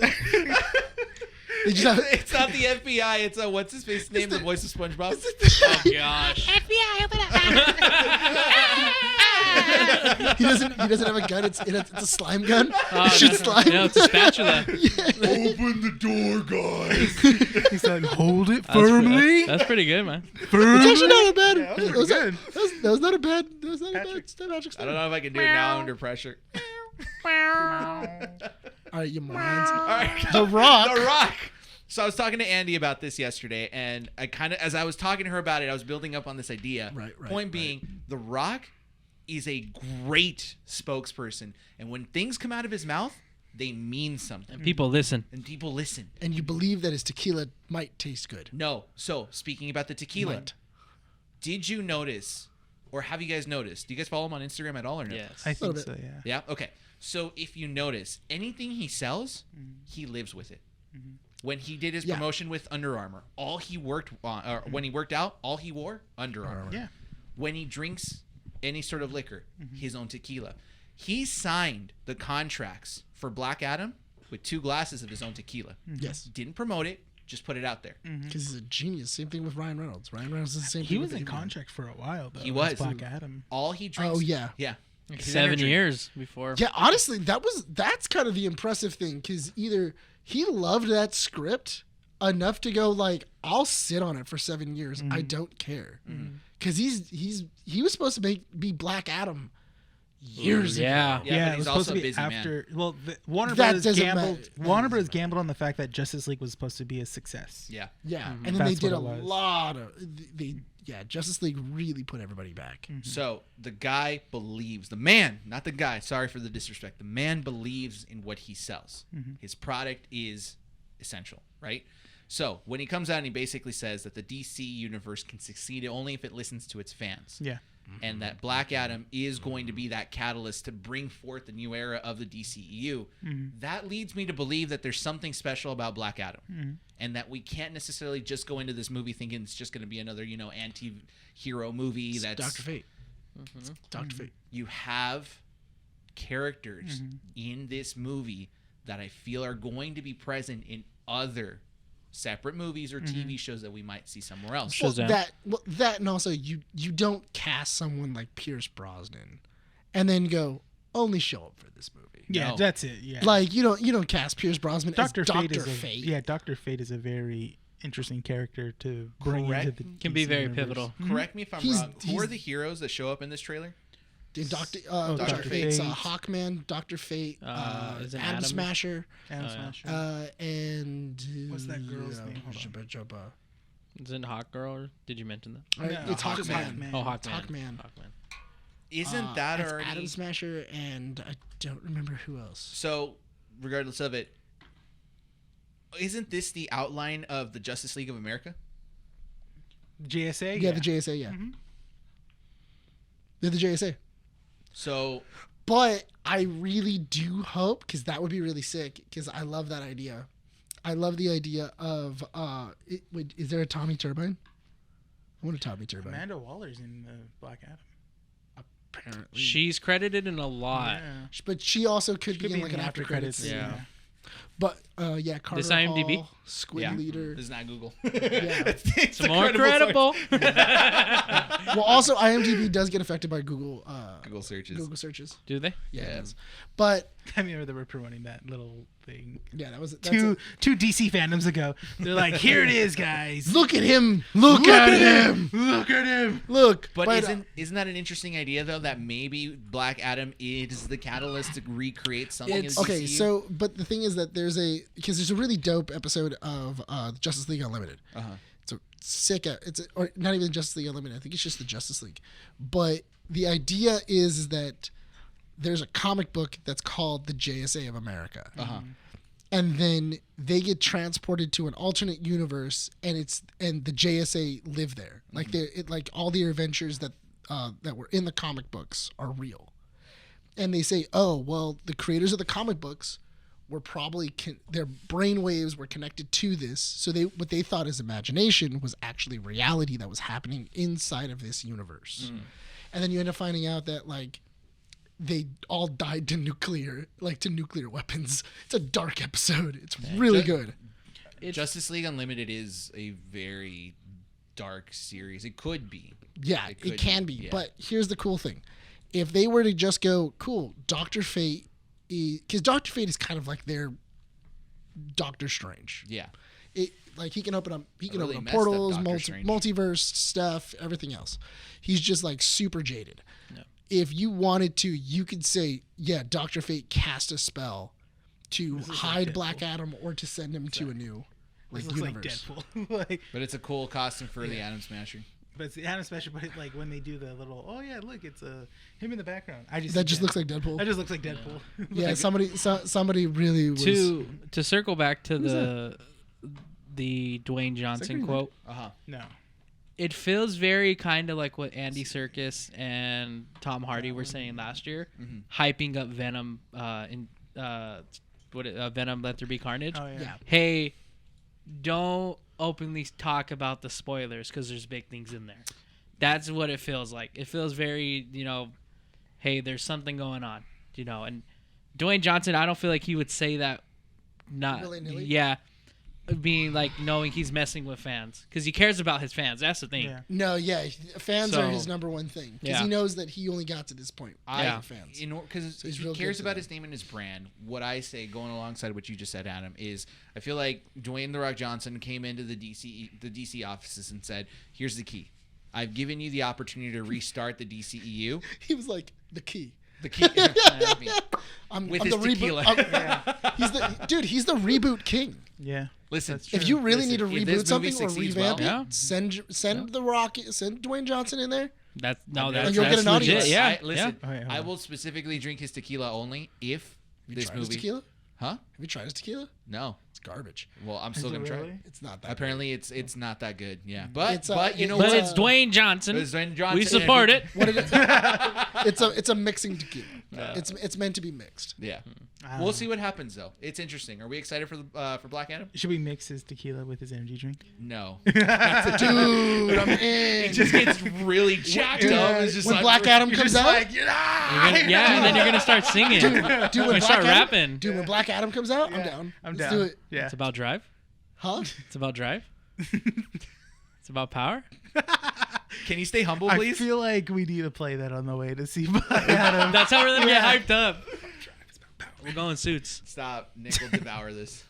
They just have, It's not the FBI. It's what's his face name? The voice of SpongeBob. Oh gosh. he doesn't have a gun. It's a slime gun. Oh, It shoots slime. No, it's a spatula. Open the door, guys. He's like, hold it That's firmly. That's pretty good, man. It's actually not a bad. Yeah, that was that was good. that was not a bad. That was not a Patrick. bad magic I stone. don't know if I can do it now under pressure. All right, you morons. All right. The Rock. The Rock. So I was talking to Andy about this yesterday, and I kind of, as I was talking to her about it, I was building up on this idea. Right, Point being, The Rock is a great spokesperson, and when things come out of his mouth, they mean something, People listen. and people listen. And you believe that his tequila might taste good. No. So speaking about the tequila, Might. did you notice, or have you guys noticed? Do you guys follow him on Instagram at all, or no? Yes. I think Little so, yeah. Yeah. Okay. So if you notice, anything he sells, he lives with it. When he did his Yeah. promotion with Under Armour, all he worked on, or when he worked out, all he wore Under Armour. Yeah. when he drinks any sort of liquor, his own tequila. He signed the contracts for Black Adam with 2 glasses of his own tequila. Yes. Didn't promote it, just put it out there. Because he's a genius. Same thing with Ryan Reynolds. Ryan Reynolds is the same thing. He was with in Batman. contract for a while though. He was. as Black Adam. All he drinks. Oh, yeah. Yeah. Like His 7 energy. years before. Yeah, honestly, that's kind of the impressive thing, because either he loved that script enough to go like, I'll sit on it for 7 years. I don't care, because he was supposed to be Black Adam years ago. Yeah. Yeah, but it he's was also supposed to a be busy man. after. Well, Warner That Brothers doesn't gambled. matter. Warner Brothers gambled on the fact that Justice League was supposed to be a success. Yeah. Yeah, and then they That's did a what it was. lot of Justice League really put everybody back. So the guy believes, the man, not the guy, sorry for the disrespect, the man believes in what he sells. His product is essential, right? So when he comes out and he basically says that the DC universe can succeed only if it listens to its fans. Yeah. And that Black Adam is going to be that catalyst to bring forth the new era of the DCEU. That leads me to believe that there's something special about Black Adam, and that we can't necessarily just go into this movie thinking it's just going to be another, anti-hero movie. That's Dr. Fate. Dr. Fate. You have characters in this movie that I feel are going to be present in other separate movies or TV shows that we might see somewhere else. Shazam. That and also you don't cast someone like Pierce Brosnan and then go only show up for this movie. Yeah, No. that's it. Yeah. Like you don't cast Pierce Brosnan Dr. as Fate Dr. is Fate. Dr. Fate is a very interesting character to bring Correct. into the Can be DC very universe. pivotal. Correct me if I'm He's- wrong. Who he's- are the heroes that show up in this trailer? Dr. Dr. Fate's Fate. Hawkman, Dr. Fate, Is it Atom Adam? Smasher, Adam Oh, yeah. Smasher. and What's that girl's name? Hold on. Is it Hawk Girl? Or did you mention that? No, It's just Hawkman. Oh, Hawkman. Hawkman. Isn't that it's already? Atom Smasher, and I don't remember who else. So, regardless of it, isn't this the outline of the Justice League of America? JSA. Yeah, the JSA. Yeah, they're the JSA. So, But I really do hope, because that would be really sick, because I love that idea. I love the idea of, wait, is there a Tommy Turbine? I want a Tommy Turbine. Amanda Waller's in Black Adam. Apparently. She's credited in a lot. Yeah. But she also could Could be in like the an after credits. credits. Yeah. But Carter This IMDb? Hall, Squid yeah, Leader. this is not Google. Yeah. it's It's more credible. Well, also IMDb does get affected by Google Google searches. Google searches. Do they? Yeah, Yeah. it does. But I remember they were promoting that little thing yeah, that's two DC fandoms ago. They're like, "Here it is, guys. look at him! Look at him! Look at him." Look! But isn't that an interesting idea though? That maybe Black Adam is the catalyst to recreate something. in It's the okay. DCU? So, but the thing is that there's a really dope episode of Justice League Unlimited. It's a sick. Or not even Justice League Unlimited. I think it's just the Justice League. But the idea is that there's a comic book that's called the JSA of America. And then they get transported to an alternate universe, and the JSA live there. Like all the adventures that were in the comic books are real. And they say, oh well, the creators of the comic books were probably their brainwaves were connected to this, so what they thought is imagination was actually reality that was happening inside of this universe. And then you end up finding out that they all died to nuclear weapons. It's a dark episode. It's really good. Justice League Unlimited is a very dark series. It could be. Yeah, It could it can be, be. yeah. But here's the cool thing. If they were to just go, cool, Dr. Fate, because Dr. Fate is kind of like their Doctor Strange. Yeah. He can open up really messed up portals, Doctor Strange. multiverse stuff, everything else. He's just like super jaded. No. If you wanted to, you could say, yeah, Dr. Fate cast a spell to hide like Black Adam or to send him to a new This looks universe. like Deadpool. But it's a cool costume for the Atom Smasher. But it's the Adam Smasher. But like when they do the little, oh yeah, look, it's him in the background. That just looks like Deadpool. That just looks like Deadpool. Yeah, somebody really was. To circle back to the Dwayne Johnson Green quote, No. it feels very kind of like what Andy Serkis and Tom Hardy were saying last year, hyping up Venom Venom Let There Be Carnage. Oh yeah. Yeah. Hey, don't openly talk about the spoilers because there's big things in there. That's what it feels like. It feels very, hey, there's something going on, and Dwayne Johnson, I don't feel like he would say that Willy-nilly? Yeah, being like knowing he's messing with fans because he cares about his fans. That's the thing. Yeah. No, yeah, fans So- are his number one thing because he knows that he only got to this point. Fans. Because he's he real cares good to about them. his name and his brand. What I say, going alongside what you just said, Adam, is I feel like Dwayne "The Rock" Johnson came into the DC offices and said, "Here's the key. I've given you the opportunity to restart the DCEU. He was like the key. The key." I'm With I'm his the reboot. tequila. He's the reboot king. Yeah. Listen, That's If you really Listen, need if to this reboot something movie or succeeds revamp well- it, send the Rock, send Dwayne Johnson in there. That's And you'll get an legit. audience. Yeah, listen, Oh, yeah, hold I on. will specifically drink his tequila only if Have you this tried his movie. tequila? Huh? Have you tried his tequila? No. It's garbage. Well, I'm still Is it gonna try. really? it. It's not that. Apparently, it's not that good. Yeah, but It's, but you know But what? it's Dwayne Johnson. It's Dwayne Johnson. We support it. What it is? It's a mixing tequila. It's meant to be mixed. Yeah, I don't we'll know. see what happens though. It's interesting. Are we excited for Black Adam? Should we mix his tequila with his energy drink? No. Dude, I'm in. He just gets really jacked up. It's just when like, Black Adam you're comes just out, like, You're gonna- yeah, and then you're gonna start singing. dude, You're when gonna Black start Adam, rapping. Dude, when Black Adam comes out, I'm Yeah, down. I'm Let's down. do it. Yeah. It's about drive. Huh? It's about drive. It's about power. Can you stay humble, I please? feel like we need to play that on the way to see Black Adam. That's how we're gonna get hyped up. We're going suits. Stop. Nick will devour this.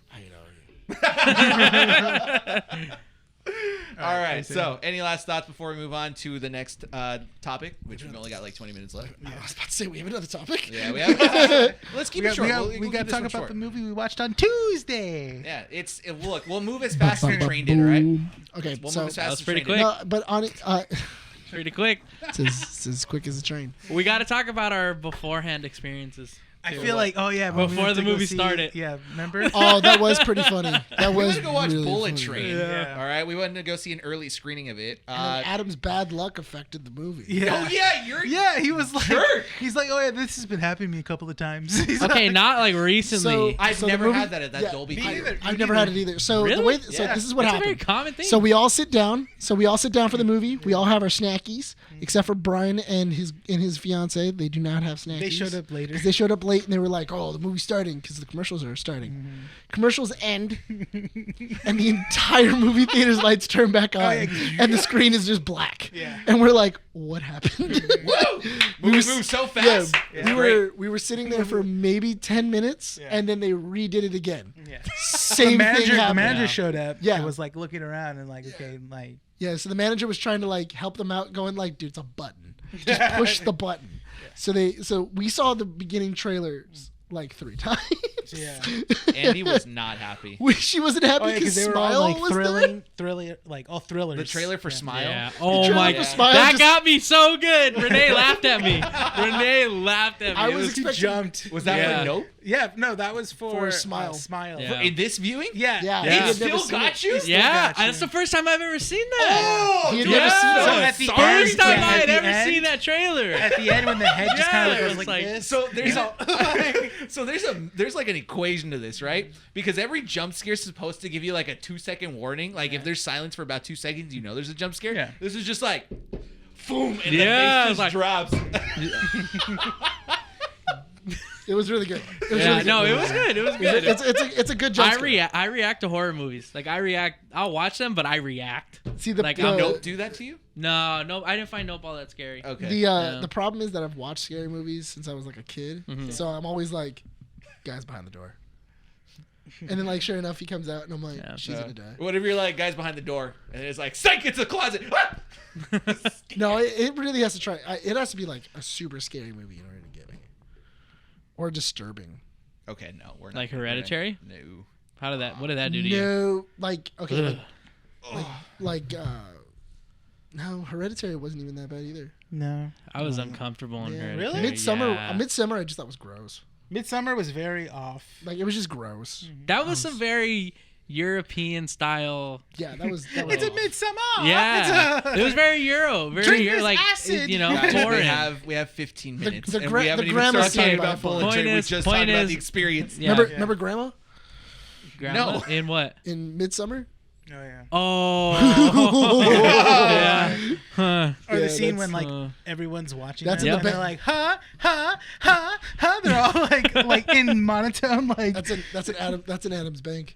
All right. I see. So, any last thoughts before we move on to the next topic, which we've only got like 20 minutes left? I was about to say we have another topic. Yeah, we have. Let's keep it short. we We'll got keep to this talk one about short. the movie we watched on Tuesday. Yeah, look. We'll move as fast as the train did. All right. Okay, We'll so move as fast was as the pretty train quick. did. no, but on it, Pretty quick. it's as quick as a train. We got to talk about our beforehand experiences. I feel like, when we Before went the to go movie see- started. Yeah, remember? Oh, that was pretty funny. That We was went to go watch really Bullet funny. Train. Yeah. All right, we went to go see an early screening of it. And then Adam's bad luck affected the movie. Yeah. Oh yeah, you're. Yeah, he was like, Jerk. he's like, oh yeah, this has been happening to me a couple of times. He's Okay, like, not like recently. So- I've So the never movie- had that at that yeah, Dolby me Theater. neither. I've never had it either. So the Really? way, so Yeah. this is what That's a very happened. common thing. So we all sit down. For the movie. We all have our snackies, except for Brian and his fiance. They do not have snackies. They showed up later. 'Cause they showed up late and they were like, "Oh, the movie's starting," because the commercials are starting. Commercials end, and the entire movie theater's lights turn back on, yeah. and the screen is just black. Yeah. And we're like, "What happened?" Whoa! Movie moves so fast. Yeah, we were sitting there for maybe 10 minutes, Yeah. and then they redid it again. Yeah. Same the manager, thing happened. the manager Yeah. showed up. Yeah. and was like looking around and like, okay, like, Yeah, so the manager was trying to like help them out, going like, "Dude, it's a button. Just push the button." So we saw the beginning trailers like 3 times. yeah. Andy was not happy. She wasn't happy Oh yeah, because because they were Smile all like was thrilling, like all thrillers. The trailer for Yeah. Smile. Yeah. Oh trailer my for god. Smile That just- got me so good. Renee laughed at me. Renee laughed at me. I It was He expecting- jumped. Was that Yeah. for Nope? Yeah, no, that was for Smile. Smile. Yeah. In this viewing? Yeah, Yeah. Yeah. He It had never still seen got it. you? Yeah, got you. that's the first time I've ever seen that. He had dude, never seen it. so at the sorry. end- First time yeah, I at had the ever end- seen that trailer. At the end when the head just kind of Yeah, goes it's like, like- this. So there's like an equation to this, right? Because every jump scare is supposed to give you like a 2-second warning. Like if there's silence for about 2 seconds, you know there's a jump scare. Yeah. This is just like, boom, and Yeah, the it's face just like- drops. It was really good. It was Yeah, really good. no, it was good. It was good. It's a good jump scare. I react to horror movies. Like I'll watch them, but I react. See the like, the, I'm Nope, do that to you? No, I didn't find Nope all that scary. Okay. the problem is that I've watched scary movies since I was like a kid, so I'm always like, guys behind the door. And then like sure enough he comes out and I'm like, Yeah. she's gonna die. What if you're like guys behind the door and it's like, psych, it's a closet. Ah! No, it really has to try. It has to be like a super scary movie in order to get me, or disturbing. Okay, no, we're not. Like Hereditary? No. What did that do to you? No, like okay, Ugh. no, Hereditary wasn't even that bad either. no. I was uncomfortable in Yeah. Hereditary. Really? Yeah. Midsummer, I just thought was gross. Midsummer was very off. Like it was just gross. That was some very European style. Yeah, that was. It's a Midsummer. Yeah, It's it was very Euro, Drink very Euro, this like acid. Guys, foreign. we have 15 minutes, the and gra- we haven't the even grammar started talking scene about by Bullet point Train. We is- just point talked about is- the experience. Yeah. Remember Grandma Grandma? No. In what? in Midsummer? Oh yeah. Oh, yeah. Huh. Or the scene when that's- like everyone's watching. That's them, in the and they're like, huh, huh, huh, huh. They're all like in monotone, like. That's an Adams Bank.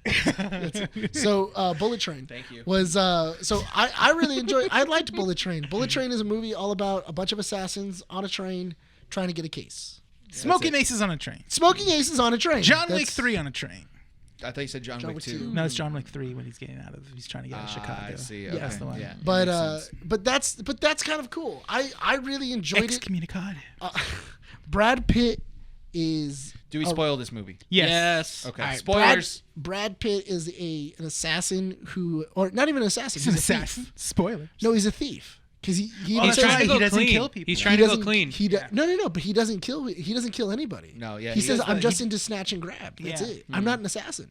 So Bullet Train. Thank you. Was so I really enjoyed. I liked Bullet Train. Bullet Train is a movie all about a bunch of assassins on a train trying to get a case. Smoking aces on a train. Smoking aces on a train. John Wick That's- 3 on a train. I thought you said John Wick 2. No, it's John Wick 3 when he's getting he's trying to get out of Chicago. I see. Yeah. That's the one. Yeah. But that's kind of cool. I really enjoyed it. Excommunicado. Brad Pitt is. Do we spoil this movie? Yes. Okay. All right, Spoilers. Brad Pitt is an assassin who, or not even an assassin. He's an a thief. assassin. Spoiler. No, he's a thief because he He's that's trying right. to go He doesn't clean. kill people. He's He trying to go doesn't- clean. No, but he doesn't kill. He doesn't kill anybody. No, yeah, He he says, does "I'm that. just into snatch and grab. That's Yeah. it. I'm not an assassin."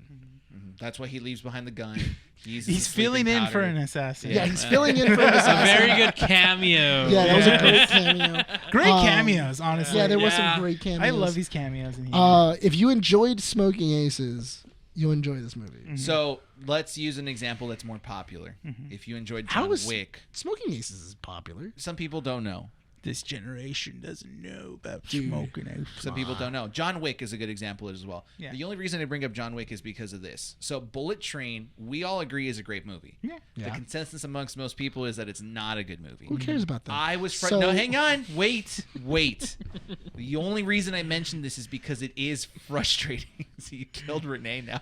That's why he leaves behind the gun. He's filling in for an assassin. Yeah, he's filling in for an A assassin. very good cameo. Yeah, that was a great cameo. Great cameos, honestly. Yeah, there were Yeah. some great cameos. I love these cameos in here. If you enjoyed Smoking Aces, you'll enjoy this movie. So let's use an example that's more popular. If you enjoyed John Wick, Smoking Aces is popular? some people don't know. This generation doesn't know about Dude. smoking aces. Some people don't know. John Wick is a good example as well. Yeah. The only reason I bring up John Wick is because of this. So Bullet Train, we all agree is a great movie. Yeah. The consensus amongst most people is that it's not a good movie. Who cares about that? I was So- no, hang on, wait. The only reason I mentioned this is because it is frustrating. So you killed Renee now.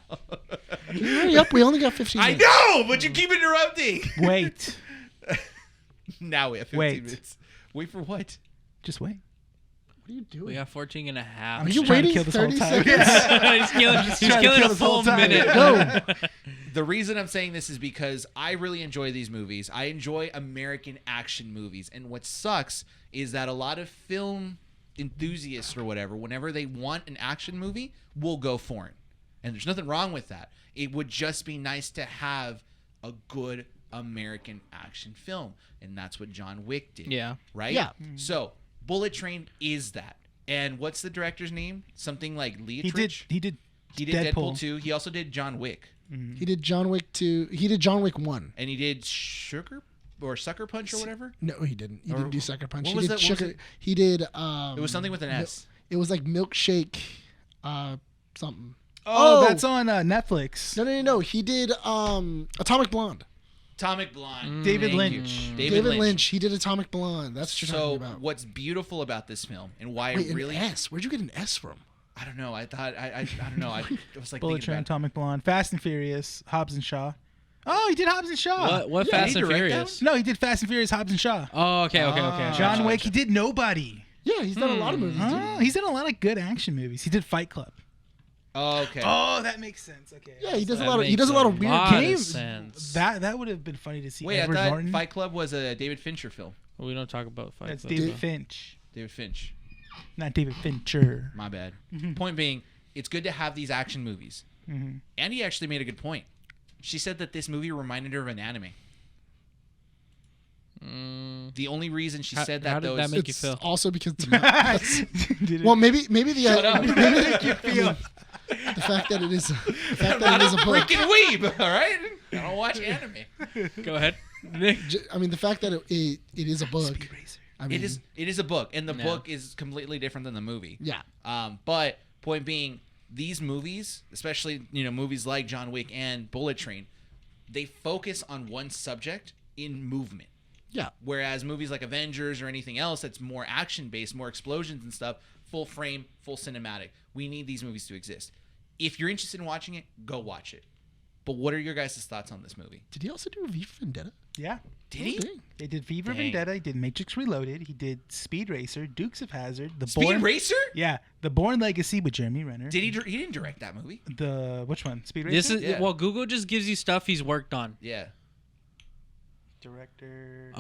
Hurry up, we only got 15 I minutes. know, but you keep interrupting. Wait. Now we have 15 Wait. minutes. Wait for what? Just wait. What are you doing? We got 14 and a half. Are you trying to waiting kill this whole 30 time. seconds? he's trying to killing kill a this whole full time. minute. Go. The reason I'm saying this is because I really enjoy these movies. I enjoy American action movies. And what sucks is that a lot of film enthusiasts or whatever, whenever they want an action movie, will go foreign. And there's nothing wrong with that. It would just be nice to have a good American action film. And that's what John Wick did. Yeah. Right? Yeah. So, Bullet Train is that. And what's the director's name? Something like Leatrich? He did Deadpool 2. He also did John Wick. He did John Wick 2. He did John Wick 1. And he did Sugar Punch or whatever. No, he didn't. He didn't do Sucker Punch. what He was did that- what was Sugar. it? He did. It was something with an S. It was like Milkshake, something. Oh, that's on Netflix. No. He did Atomic Blonde. Atomic Blonde. David Thank you. Lynch. David Lynch. He did Atomic Blonde. That's what you're So talking about. what's beautiful about this film and why Wait, it really an S. Where'd you get an S from? I don't know. I thought I don't know. I was like Bullet thinking Train, about Atomic Blonde, Fast and Furious, Hobbs and Shaw. Oh, he did Hobbs and Shaw. What Yeah, Fast he and directed Furious? No, he did Fast and Furious, Hobbs and Shaw. Oh, okay. John Wick, he did Nobody. Yeah, he's done a lot of movies. Oh, he's done a lot of good action movies. He did Fight Club. okay. Oh, that makes sense. Okay. Yeah, he does a That lot of. He makes does a lot of weird lot of games. sense. That would have been funny to see. Wait, Edward I thought Norton. Fight Club was a David Fincher film. We don't talk about Fight That's Club. David Finch, David Finch. not David Fincher. My bad. Point being, it's good to have these action movies. Andy actually made a good point. She said that this movie reminded her of an anime. The only reason she said that how did though that is make you It's feel? also because it's not, Did it- well, maybe the up. the fact that it is a book. freaking weeb. All right, I don't watch anime. Go ahead. Nick. I mean, the fact that it is a book. Speed Racer. I mean, It is a book, and the Yeah. book is completely different than the movie. Yeah. But point being, these movies, especially movies like John Wick and Bullet Train, they focus on one subject in movement. Yeah. Whereas movies like Avengers or anything else that's more action based, more explosions and stuff, full frame, full cinematic. We need these movies to exist. If you're interested in watching it, go watch it. But what are your guys' thoughts on this movie? Did he also do V for Vendetta? Yeah. Did he? Oh, dang. They did V for Dang. Vendetta. He did Matrix Reloaded. He did Speed Racer, Dukes of Hazzard, The Speed Bourne Racer? Yeah, The Bourne Legacy with Jeremy Renner. Did he? He didn't direct that movie. The which one? Speed Racer. This is Yeah. well, Google just gives you stuff he's worked on. Yeah. director.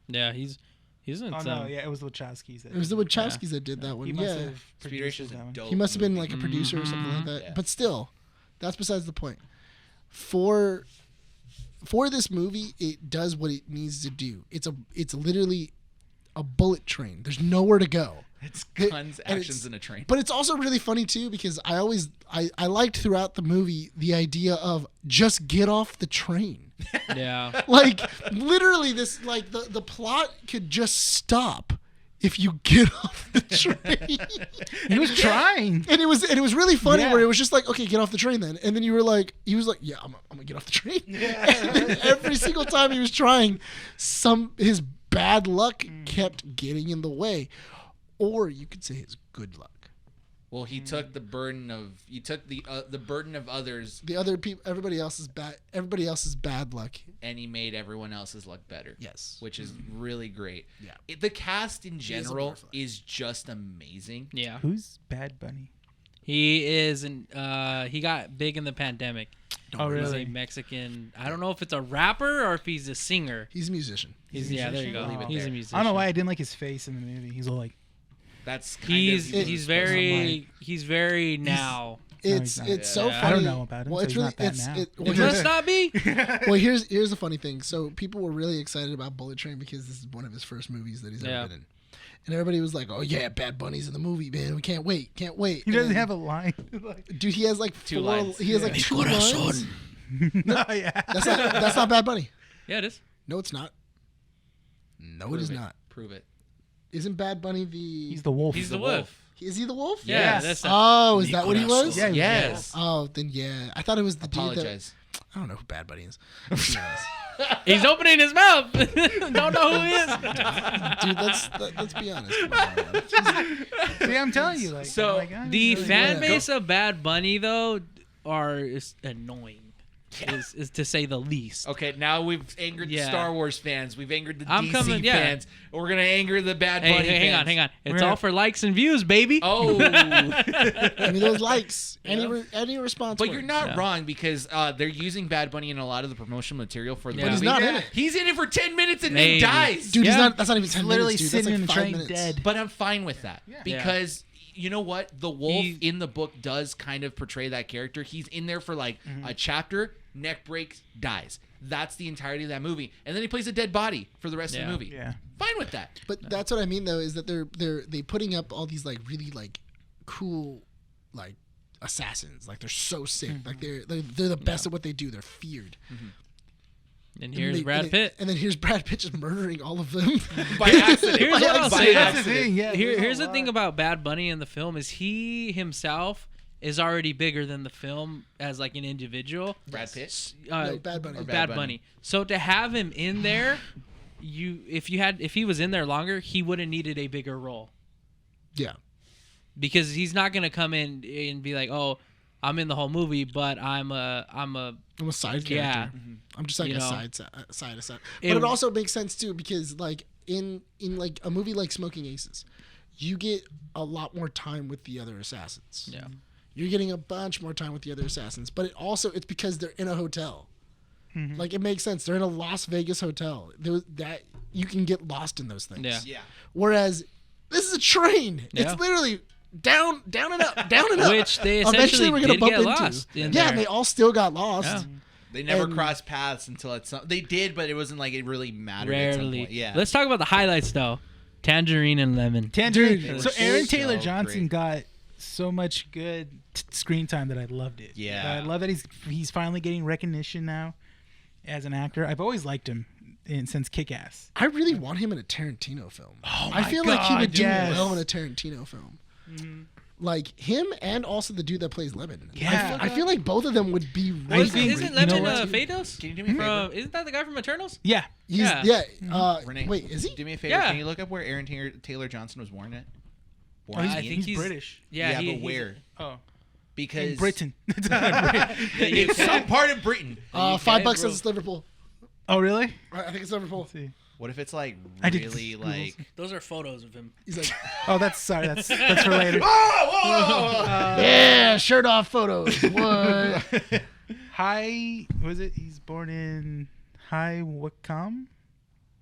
Yeah, he's in Oh some. no, yeah, it was the Wachowskis. It was the Wachowskis that did that one. He must Yeah. have Speed produced Racer's that a one. dope. He must have been movie. like a producer or something like that. Yeah. But still, that's besides the point. For this movie, it does what it needs to do. It's literally a bullet train. There's nowhere to go. It's guns, and actions, and a train. But it's also really funny too because I liked throughout the movie the idea of just get off the train. Yeah. Like literally this like the plot could just stop if you get off the train. He was trying. And it was really funny Yeah. where it was just like, okay, get off the train then. And then he was like, yeah, I'm gonna get off the train. And then every single time he was trying, his bad luck kept getting in the way. Or you could say his good luck. Well, he took the burden of the burden of others, The other people, everybody else's bad luck. and he made everyone else's luck better. Yes. Which is really great. Yeah. The cast in is a general butterfly. is just amazing. Yeah. Who's Bad Bunny? He is he got big in the pandemic. Oh, He's really? a Mexican. I don't know if it's a rapper or if he's a singer. He's a musician. Yeah, there you go. Leave it He's a there. musician. I don't know why I didn't like his face in the movie. He's all like, That's kind He's of he's very now. It's not. it's so Yeah. funny. I don't know about him, Well, so it's he's really not that now. well, It must not be. here's the funny thing. So people were really excited about Bullet Train because this is one of his first movies that he's ever been in. And everybody was like, "Oh yeah, Bad Bunny's in the movie, man. We can't wait. he And doesn't then- have a line. Dude, he has like Two four. lines. He has like two lines. No, yeah. That's not Bad Bunny. Yeah, it is. No, it's not. No, Prove it is not. Prove it. Isn't Bad Bunny the? He's the wolf. He's the wolf. Is he the wolf? Yeah, Yes. that's Oh, is that what he was? Yeah, Yes. Oh, then yeah. I thought it was the dude that. Apologize. I don't know who Bad Bunny is. To be honest. He's opening his mouth. Don't know who he is. Dude, let's be honest. Come on, man. See, I'm telling you, like, So, oh my God, The really fan good. base of Bad Bunny though is annoying. Is to say the least. Okay, now we've angered the Yeah. Star Wars fans. We've angered the I'm DC coming- yeah. fans. We're gonna anger the Bad Hey, Bunny fans. hang on. It's We're- all for likes and views, baby. Oh, I mean, those likes. Any response. but you're not Yeah. wrong because they're using Bad Bunny in a lot of the promotional material for the Yeah. But he's movie. not in it. He's in it for 10 minutes and Maybe. then dies. Dude, Yeah. that's not even 10 literally minutes, dude. sitting in That's the like 5 train minutes. dead. But I'm fine with that because you know what? The wolf He- in the book does kind of portray that character. He's in there for like a chapter, neck breaks, dies. That's the entirety of that movie, and then he plays a dead body for the rest of the Yeah. movie. Yeah. Fine with that. But that's what I mean, though, is that they putting up all these like really like cool like assassins. Like they're so sick. Like they're the best at what they do. They're feared. And here's And Brad Pitt. And then here's Brad Pitt just murdering all of them. By accident. Here's what I'll By say. That's the accident. thing. Yeah. Here's the thing about Bad Bunny in the film is he himself is already bigger than the film as like an individual. Brad Pitt. No, Bad Bunny. Or Bad Bunny. Bunny. So to have him in there, if he was in there longer, he would have needed a bigger role Yeah. because he's not gonna come in and be like, oh, I'm in the whole movie, but I'm a I'm a side character. yeah. I'm just like You a know. side. But It- it also makes sense too because like in like a movie like Smoking Aces, you get a lot more time with the other assassins. Yeah. You're getting a bunch more time with the other assassins, but it's because they're in a hotel. Like it makes sense. They're in a Las Vegas hotel. That you can get lost in those things. Yeah. Yeah. Whereas this is a train. Yeah. It's literally down and up, down and up. Which they Eventually essentially we're gonna did bump get into. lost in Yeah, there. and they all still got lost. Yeah. They never And- crossed paths until it's they did, but it wasn't like it really mattered. At some Rarely. point. Yeah. Let's talk about the highlights though. Tangerine and lemon. Tangerine. Dude, So they Aaron were Taylor so Johnson great. got so much good screen time that I loved it. Yeah. I love that he's finally getting recognition now as an actor. I've always liked him since Kick-Ass. I really want him in a Tarantino film. Oh I my feel like he would God, do yes. well in a Tarantino film. Like him and also the dude that plays Lemon. Yeah. I feel like both of them would be I really think- Isn't you know Lemon what? Phaedos? Can you do me a favor? Isn't that the guy from Eternals? Yeah. He's, Yeah. yeah. Renee, Wait, is he? Do me a favor. Yeah. Can you look up where Aaron Taylor Johnson was born at? Oh, Born I in? think he's British. Yeah, but where? Oh, Because in Britain. it's some part of Britain. $5 bro. says it's Liverpool. Oh, really? I think it's Liverpool. Let's see. What if it's like I did really Google like? Those are photos of him. He's like, Oh, that's for later. yeah, shirt off photos. What? Was it? He's born in High Wycombe.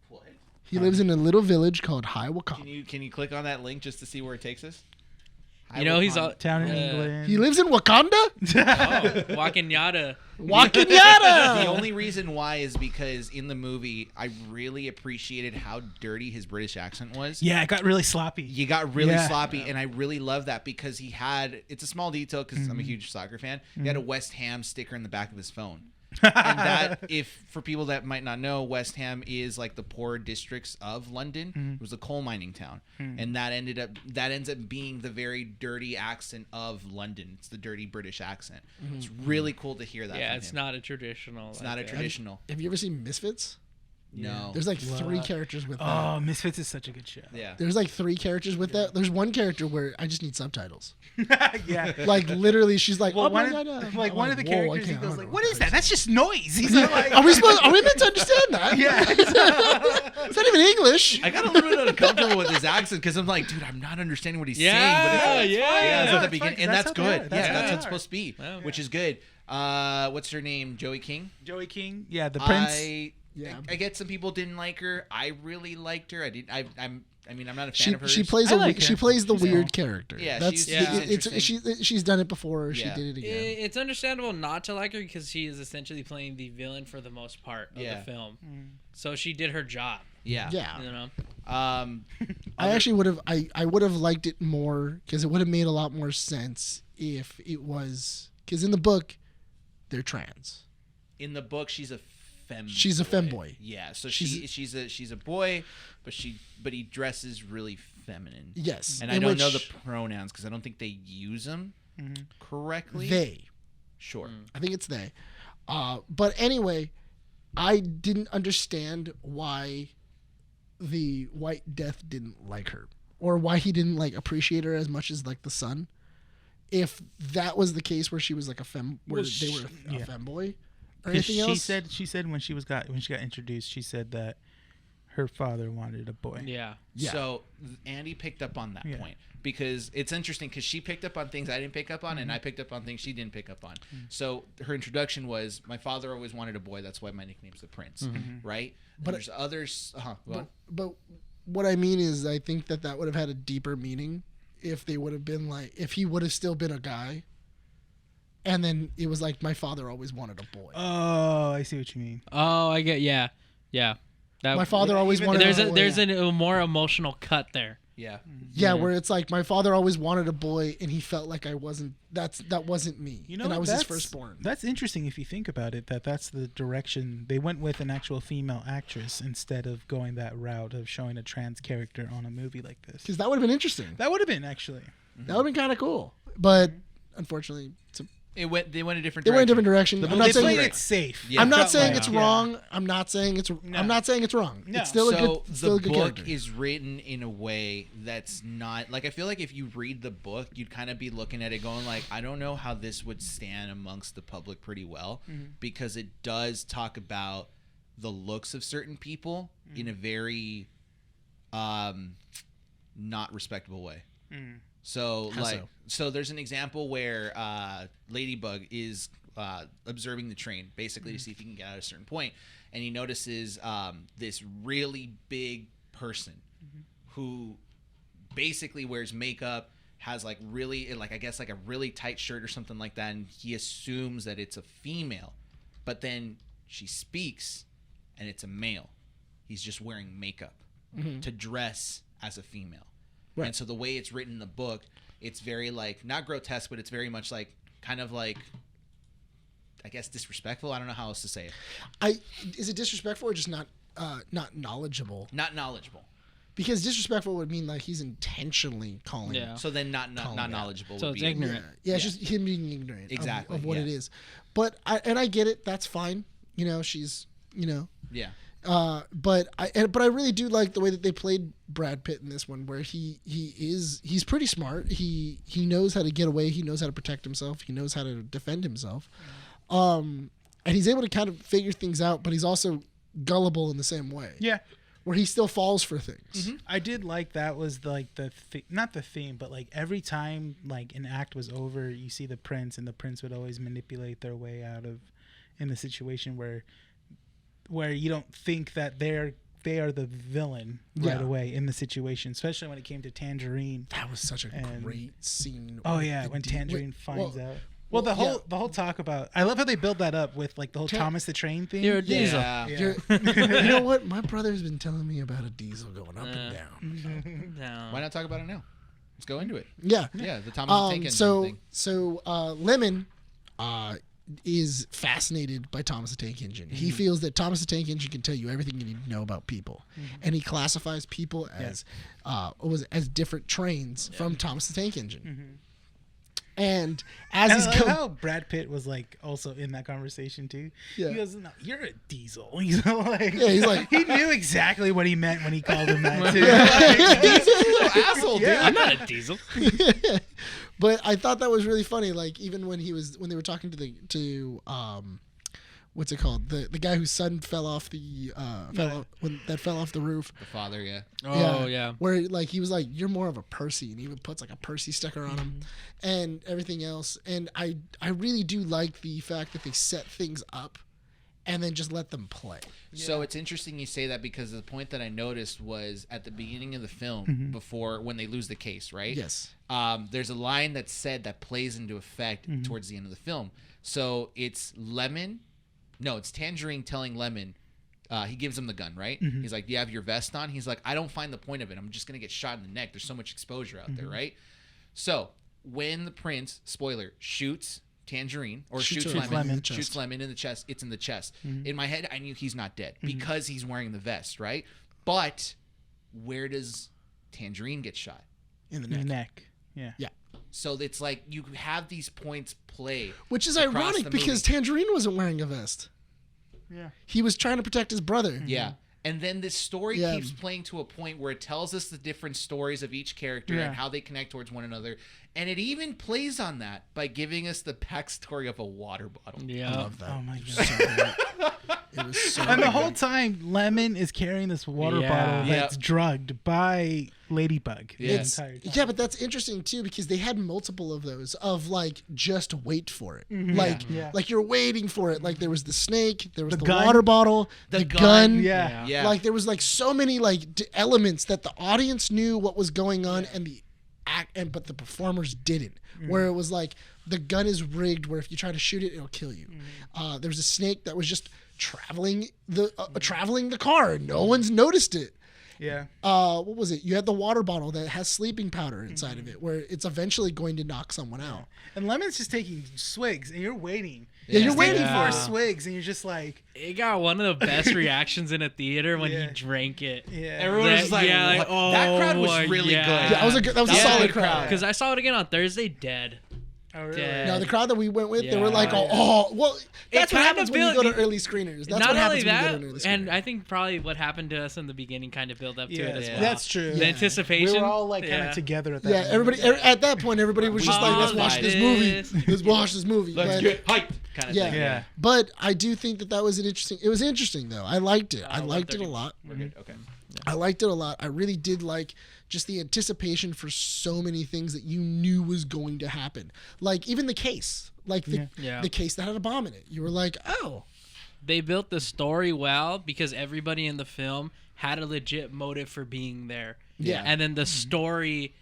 What? He lives in a little village called High Can Wycombe. you click on that link just to see where it takes us? You know, he's all Town in England. He lives in Wakanda? walking yada. Walking Yada! The only reason why is because in the movie, I really appreciated how dirty his British accent was. Yeah, it got really sloppy. You got really Yeah. sloppy, and I really love that because he had, it's a small detail because I'm a huge soccer fan, he had a West Ham sticker in the back of his phone. And that, if for people that might not know, West Ham is like the poor districts of London. It was a coal mining town, and that ends up being the very dirty accent of London. It's the dirty British accent. It's really cool to hear that. Yeah, from it's him. not a traditional. It's not a traditional. Have you ever seen Misfits? No. There's like 3 characters with that. Oh, Misfits is such a good show. Yeah. There's like 3 characters with that. There's one character where I just need subtitles. Yeah. Like literally, she's like, Well, oh one my of, god. like one of the Whoa, I characters, he can't- goes I like, don't "What know is that? That's just noise." He's not like, Are we meant to understand that? Yeah. It's not even English. I got a little bit uncomfortable with his accent because I'm like, dude, I'm not understanding what he's saying. But it's, yeah. so at the It's beginning, fine, and that's that's how they good. are. That's Yeah, how that's they what it's are. supposed to be, Wow. which is good. What's her name? Joey King. Joey King, yeah, the prince. Yeah. I get some people didn't like her. I really liked her. I mean, I'm not a fan She of hers. she plays I a like her. she plays the She's weird cool. character. Yeah, That's she's she's done it before. She Yeah. did it again. It's understandable not to like her because she is essentially playing the villain for the most part of Yeah. the film. So she did her job. Yeah. Yeah. You know. I actually would have I would have liked it more because it would have made a lot more sense if it was because in the book they're trans. In the book, she's a femboy. She's a femboy. Yeah. So She's- she's a boy, but he dresses really feminine. Yes, And I in don't which know the pronouns because I don't think they use them correctly. they. Sure. I think it's they. But anyway, I didn't understand why the White Death didn't like her or why he didn't like appreciate her as much as like the son. If that was the case where she was like a fem where Well, they were a yeah. femboy or 'Cause anything else. she said when she got introduced, she said that her father wanted a boy. Yeah. Yeah. So Andy picked up on that Yeah. point because it's interesting because she picked up on things I didn't pick up on and I picked up on things she didn't pick up on. So her introduction was, my father always wanted a boy. That's why my nickname's the Prince, right? But- But there's others. Go on. But what I mean is, I think that would have had a deeper meaning if they would have been like, if he would have still been a guy, and then it was like, my father always wanted a boy. Oh, I see what you mean. Oh, I get. Yeah. That, My father always wanted There's a boy. there's a more emotional cut there. Yeah. Yeah, where it's like my father always wanted a boy, and he felt like I wasn't. That wasn't me. You know, and I was his that's- firstborn. That's interesting if you think about it. That's the direction they went with, an actual female actress instead of going that route of showing a trans character on a movie like this. Because that would have been interesting. That would have been actually. That would have been kind of cool. But unfortunately, They went a different they direction. went a different direction. I'm not They saying played it safe. Yeah. I'm not Felt saying like- it's yeah. wrong. I'm not saying it's. I'm not saying it's wrong. No. It's still a So good. Still the a good book character. is written in a way that's not like, I feel like if you read the book, you'd kind of be looking at it going like, I don't know how this would stand amongst the public pretty well, because it does talk about the looks of certain people in a very not respectable way. So How like, so? so there's an example where Ladybug is observing the train basically to see if he can get out at a certain point, and he notices this really big person who basically wears makeup, has like really like, I guess like a really tight shirt or something like that, and he assumes that it's a female, but then she speaks and it's a male. He's just wearing makeup to dress as a female. Right. And so the way it's written in the book, it's very like, not grotesque, but it's very much like kind of like, I guess, disrespectful. I don't know how else to say it. Is it disrespectful or just not knowledgeable? Not knowledgeable. Because disrespectful would mean like he's intentionally calling. Yeah. So then not Calling out. knowledgeable. So would it's be ignorant. Yeah, it's just him being ignorant Exactly, of what it yeah. is. But I get it. That's fine. You know, she's, you know. Yeah. But I really do like the way that they played Brad Pitt in this one, where he's pretty smart. He knows how to get away. He knows how to protect himself. He knows how to defend himself. And he's able to kind of figure things out, but he's also gullible in the same way. Yeah. Where he still falls for things. I did like that was like not the theme, but like every time like an act was over, you see the prince, and the prince would always manipulate their way out of in the situation where you don't think that they're they are the villain right away in the situation, especially when it came to Tangerine. That was such a great scene. Oh with yeah, the when D- Tangerine well, finds out. Well, the whole talk about. I love how they build that up with like the whole Thomas the Train thing. You're a diesel. Yeah. You know what? My brother's been telling me about a diesel going up and down. No. Why not talk about it now? Let's go into it. Yeah. Yeah, the Thomas the Tank Engine thing. Lemon is fascinated by Thomas the Tank Engine. He feels that Thomas the Tank Engine can tell you everything you need to know about people, and he classifies people as as different trains from Thomas the Tank Engine. And as he's I love going, how Brad Pitt was like also in that conversation too. Yeah. He goes, "No, you're a diesel." He's like, Yeah, he's like- he knew exactly what he meant when he called him that too. Asshole, dude. I'm not a diesel. but I thought that was really funny. Like even when they were talking to what's it called? The guy whose son fell off the fell off the roof. The father, yeah. Oh yeah. Where like he was like, "You're more of a Percy," and he even puts like a Percy sticker on him, and everything else. And I really do like the fact that they set things up, and then just let them play. So it's interesting you say that because the point that I noticed was at the beginning of the film before when they lose the case, right? Yes. There's a line that's said that plays into effect towards the end of the film. So it's it's Tangerine telling Lemon, he gives him the gun, right? He's like, "Do you have your vest on?" He's like, "I don't find the point of it. I'm just going to get shot in the neck. There's so much exposure out there," right? So when the prince, spoiler, shoots Tangerine or shoots Lemon in the chest, it's in the chest. In my head, I knew he's not dead because he's wearing the vest, right? But where does Tangerine get shot? In the In the neck. neck. Yeah. Yeah. So it's like you have these points play. Which is across ironic the because movie. Tangerine wasn't wearing a vest. Yeah. He was trying to protect his brother. Yeah. And then this story Yeah. keeps playing to a point where it tells us the different stories of each character Yeah. and how they connect towards one another. And it even plays on that by giving us the backstory of a water bottle. Yeah. I love that. Oh my It was god. so great. It was so And the good. whole time, Lemon is carrying this water Yeah. bottle Yeah. that's drugged by Ladybug. the Yes. entire time. Yeah, but that's interesting too because they had multiple of those of like just wait for it. Mm-hmm. Like you're waiting for it. Like there was the snake, there was The the gun. water bottle, the gun. Yeah. Yeah. Like there was like so many like elements that the audience knew what was going on and but the performers didn't. Where it was like the gun is rigged where if you try to shoot it it'll kill you. There was a snake that was just traveling the car and no one's noticed it. Yeah. What was it? You had the water bottle that has sleeping powder inside of it where it's eventually going to knock someone out. And Lemon's just taking swigs, and you're waiting. Yeah, you're He's waiting taking for for it. swigs, and you're just like, It got one of the best reactions in a theater when Yeah. he drank it. yeah. Everyone was just like, Yeah, like, "What?" oh, That crowd was my- really yeah. good. Yeah, that was a Yeah. solid Good crowd. crowd. Because I saw it again on Thursday, dead. Oh, really? Dead. No, the crowd that we went with, they were Yeah. like, oh, well, that's what kinda happens when you go built- to early screeners. That's Not what only happens when you go that, to an early screener. and I think probably what happened to us in the beginning kind of built up to it as well. That's true. The Yeah. anticipation. We were all like kind Yeah. of together at that. Yeah, moment. everybody at that point, everybody was just like, let's watch this movie. This. Let's watch this movie. Let's But- get hyped kind of Yeah. thing. Yeah. But I do think that was it was interesting though. I liked it. I liked it a 1:30. lot. We're good. Okay. I liked it a lot. I really did like just the anticipation for so many things that you knew was going to happen. Like even the case. Like Yeah. the case that had a bomb in it. You were like, oh. They built the story well because everybody in the film had a legit motive for being there. Yeah. And then the story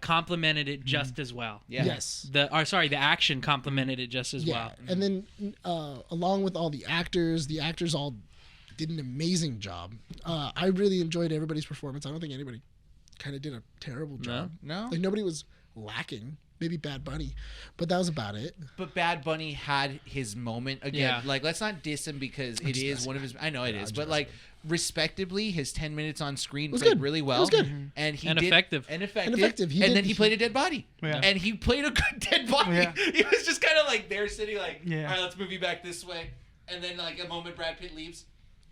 complemented it just as well. Yeah. Yes. The action complemented it just as well. And then along with all the actors all did an amazing job. I really enjoyed everybody's performance. I don't think anybody kind of did a terrible job. No. Like nobody was lacking. Maybe Bad Bunny, but that was about it. But Bad Bunny had his moment again. Yeah. Like, let's not diss him because it is one of his. I know it is, but like, respectably, his 10 minutes on screen was played good. really well. It was good. And he And did, effective. and effective. And effective. He And did- then he played a dead body. Yeah. And he played a good dead body. Yeah. He was just kind of like there, sitting like, Yeah. all right, let's move you back this way. And then like a moment, Brad Pitt leaves.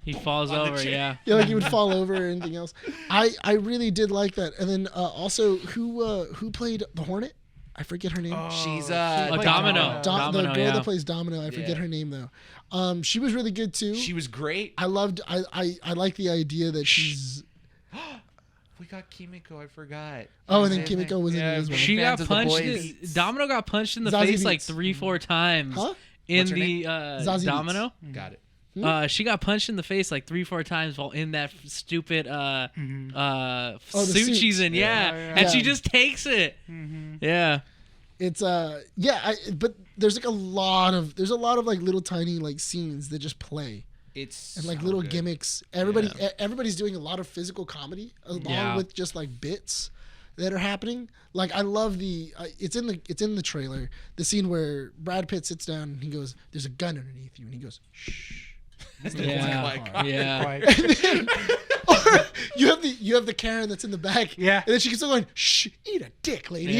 He falls On the over, chair. yeah. Yeah, like he would fall over or anything else. I really did like that. And then also who played the Hornet? I forget her name. She's Domino. the Domino, girl yeah. that plays Domino. I forget Yeah. her name though. She was really good too. She was great. I like the idea that she's. We got Kimiko. I forgot. Oh, and then Kimiko was in it as well. She Fans got of the punched. boys. Domino got punched in the Zazie face like Beetz. 3-4 times Huh? in What's her the Zazie Beetz. Domino. Got it. She got punched in the face like 3-4 times while in that stupid the suit suit. she's in. Yeah. Yeah. And she Yeah. just takes it. Yeah. It's but there's like a lot of like little tiny like scenes that just play. It's And like so little good. gimmicks. Everybody's doing a lot of physical comedy along with just like bits that are happening. Like I love it's in the trailer, the scene where Brad Pitt sits down and he goes, "There's a gun underneath you," and he goes, "Shh." Yeah. Or you have the Karen that's in the back, Yeah. and then she keeps on going, "Shh, eat a dick, lady."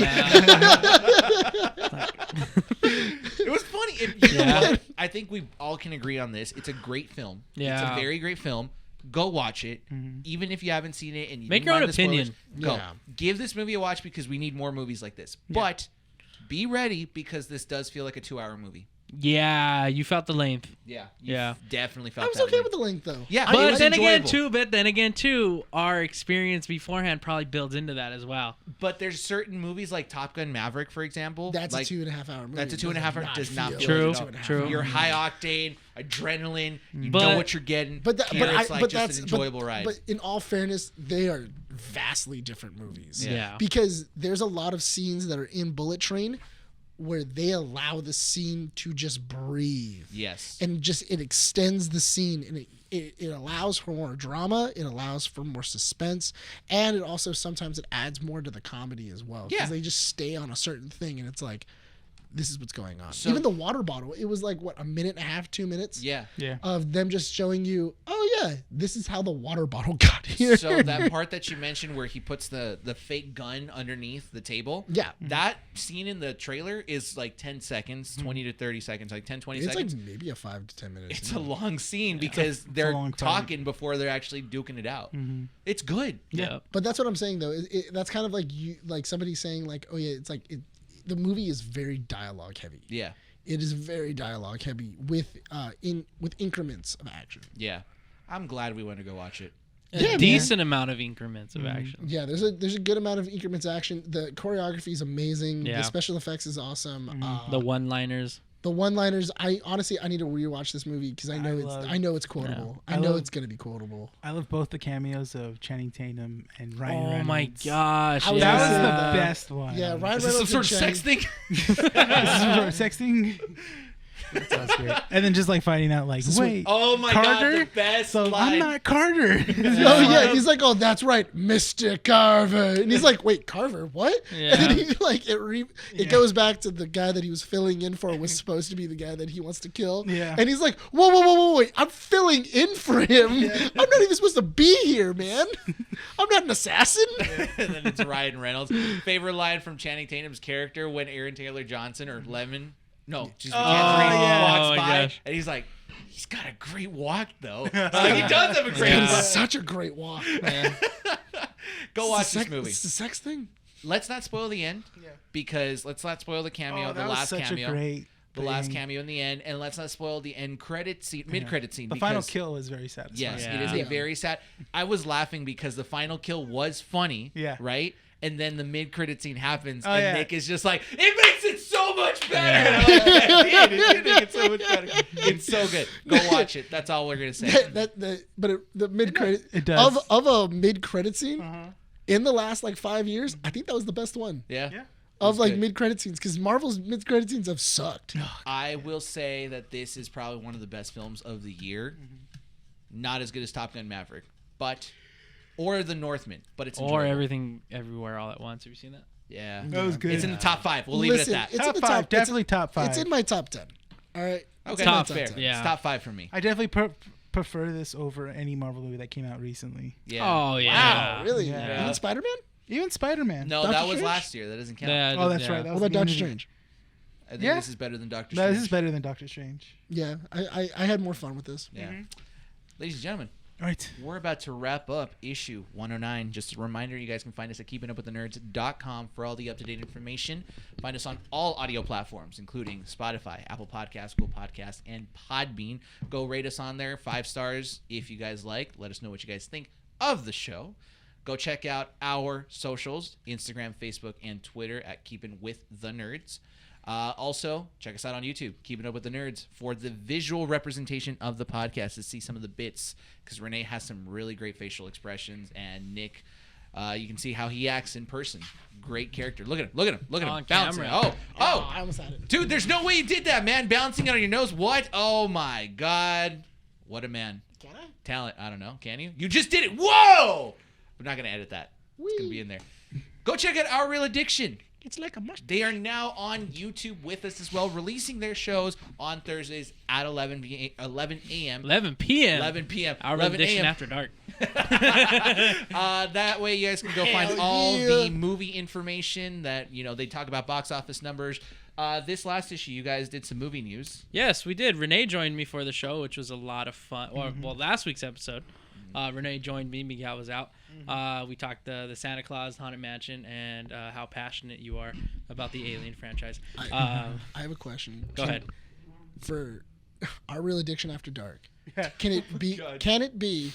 It was funny. You know what? I think we all can agree on this. It's a great film. Yeah. It's a very great film. Go watch it, even if you haven't seen it and you Make didn't your own mind the spoilers, opinion. Go Yeah. give this movie a watch because we need more movies like this. But be ready because this does feel like a 2-hour movie. Yeah, you felt the length. Yeah, Yeah. Definitely I felt. was that okay way. with the length though. Yeah, But it's then enjoyable. again, too, our experience beforehand probably builds into that as well. But there's certain movies like Top Gun Maverick, for example. That's like, a 2.5 hour movie. That's a 2.5 hour. Does not feel True, like it at all. true. You're high octane, adrenaline. You But- know what you're getting. But it's like just that's an enjoyable ride. But in all fairness, they are vastly different movies. Yeah. Because there's a lot of scenes that are in Bullet Train where they allow the scene to just breathe. Yes. And just it extends the scene and it allows for more drama, it allows for more suspense, and it also sometimes it adds more to the comedy as well. Yeah. Because they just stay on a certain thing and it's like, this is what's going on. So- Even the water bottle, it was like what, 1.5, 2 minutes? Yeah. Yeah. Of them just showing you, oh yeah, this is how the water bottle got here. So that part that you mentioned where he puts the fake gun underneath the table. Yeah. That scene in the trailer is like 10 seconds, 20 to 30 seconds, like 10, 20 It's seconds. like maybe a 5 to 10 minutes. It's a long scene because they're long fight. talking before they're actually duking it out. It's good. Yeah. But that's what I'm saying though. That's kind of like like somebody saying like, oh yeah, it's like the movie is very dialogue heavy. Yeah. It is very dialogue heavy with increments of action. Yeah. I'm glad we went to go watch it. Yeah, A man. decent amount of increments of action. Yeah, there's a good amount of increments of action. The choreography is amazing. Yeah. The special effects is awesome. The one-liners. The one-liners. I honestly need to rewatch this movie because I know it's quotable. Yeah. I know love- it's gonna be quotable. I love both the cameos of Channing Tatum and Ryan Reynolds. Oh my gosh. I was That gonna was say the that. best one. Yeah, Ryan Is this some Reynolds sort of and sex thing? This is sexting. That sounds great. And then just like finding out, like, wait, Oh my Carter? god, the best so line. I'm not Carter. Oh yeah, he's like, oh, that's right, Mr. Carver, and he's like, wait, Carver, what? Yeah. And then he like it goes back to the guy that he was filling in for was supposed to be the guy that he wants to kill. Yeah. And he's like, whoa, wait, I'm filling in for him. I'm not even supposed to be here, man. I'm not an assassin. And then it's Ryan Reynolds. Favorite line from Channing Tatum's character when Aaron Taylor Johnson or Lemon, yeah. walks Oh my by gosh. and he's like, he's got a great walk though. He does have a great Yeah. walk. It's such a great walk. Go watch this movie. It's the sex thing. Let's not spoil the end because let's not spoil the cameo, Oh, the that was last such cameo. a great The last thing. cameo in the end, and let's not spoil the end credit scene, mid credit scene. The because, final kill is very satisfying. Yes, Yeah. it is a very sad. I was laughing because the final kill was funny. Yeah. Right. And then the mid credit scene happens, Oh, and yeah. Nick is just like, "It makes it so much better." And I was like, "Man, it makes it so much better. It's so good. Go watch it. That's all we're gonna say. The mid credit It does. of a mid credit scene in the last like 5 years. I think that was the best one Yeah. Yeah. of like good. mid credit scenes because Marvel's mid credit scenes have sucked. I will say that this is probably one of the best films of the year. Not as good as Top Gun Maverick, or The Northman, but it's Or enjoyable. Everything Everywhere All at Once. Have you seen that? Yeah. That was good. It's in the top 5. We'll leave Listen, it at that. it's Top in the five, top. definitely it's, top 5. It's in my top 10. All right. It's Okay, in my top top fair. 10. Yeah. It's top 5 for me. I definitely prefer this over any Marvel movie that came out recently. Yeah. Oh yeah. Wow, really? Yeah. Even Spider-Man? Even Spider-Man. No, Doctor that was Strange? last year. That doesn't count. Yeah, Oh, that's yeah. right. That What was about Doctor the- Strange? I think Yeah. this is better than Doctor No, Strange. this is better than Doctor Strange. Yeah, I had more fun with this. Yeah. Ladies and gentlemen, All right. we're about to wrap up issue 109. Just a reminder, you guys can find us at keepingupwiththenerds.com for all the up-to-date information. Find us on all audio platforms, including Spotify, Apple Podcasts, Google Podcasts, and Podbean. Go rate us on there, 5 stars if you guys like. Let us know what you guys think of the show. Go check out our socials, Instagram, Facebook, and Twitter at Keeping With The Nerds. Also, check us out on YouTube, Keeping Up with the Nerds, for the visual representation of the podcast to see some of the bits, because Renee has some really great facial expressions, and Nick, you can see how he acts in person. Great character. Look at him. On Bouncing. camera. Oh. I almost had it. Dude, there's no way you did that, man. Bouncing out of your nose. What? Oh, my God. What a man. Can I? Talent. I don't know. Can you? You just did it. Whoa! We're not going to edit that. It's going to be in there. Go check out Our Real Addiction. It's like a mustache. They are now on YouTube with us as well, releasing their shows on Thursdays at 11 a.m. 11 p.m. 11 p.m. Our 11 Addiction a.m. After Dark. That way you guys can go find all the movie information that, they talk about box office numbers. This last issue, you guys did some movie news. Yes, we did. Renee joined me for the show, which was a lot of fun. Well, last week's episode, Renee joined me. Miguel was out. We talked the Santa Claus Haunted Mansion and how passionate you are about the Alien franchise. I have a question. Go ahead. For Our Real Addiction After Dark, can it be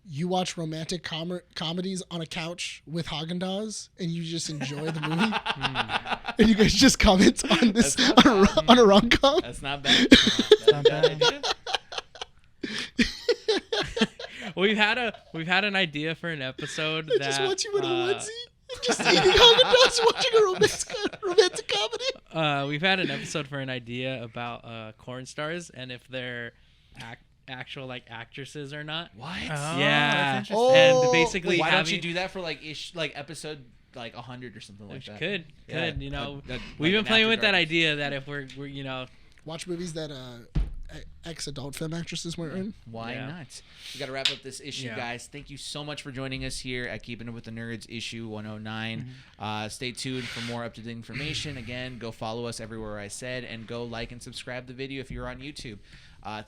you watch romantic comedies on a couch with Haagen-Dazs and you just enjoy the movie? And you guys just comment on this on a rom-com? That's not bad. We've had an idea for an episode that Just watch you in a onesie, just eating Haagen-Dazs, watching a romantic comedy. We've had an episode for an idea about corn stars and if they're actual actresses or not. What? Oh, Yeah. that's interesting. And basically, Why don't you do that for episode 100 or something like that? Could Yeah. we've been an playing After with that Dark. idea that if we're Watch movies that ex-adult film actresses weren't in. Why Yeah. not? We got to wrap up this issue, guys. Thank you so much for joining us here at Keeping Up with the Nerds, issue 109. Stay tuned for more up-to-date information. Again, go follow us everywhere I said, and go like and subscribe the video if you're on YouTube.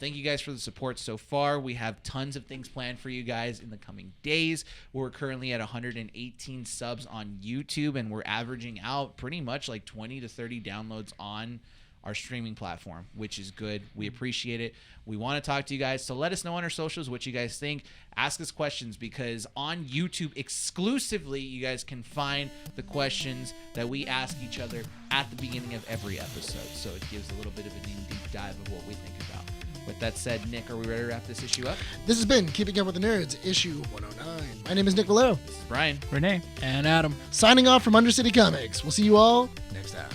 Thank you guys for the support so far. We have tons of things planned for you guys in the coming days. We're currently at 118 subs on YouTube, and we're averaging out pretty much 20 to 30 downloads on our streaming platform, which is good. We appreciate it. We want to talk to you guys, so let us know on our socials what you guys think. Ask us questions, because on YouTube exclusively, you guys can find the questions that we ask each other at the beginning of every episode, so it gives a little bit of a deep dive of what we think about. With that said, Nick, are we ready to wrap this issue up? This has been Keeping Up with the Nerds, issue 109. My name is Nick Valero. This is Brian. Renee. and Adam. Signing off from Undercity Comics. We'll see you all next time.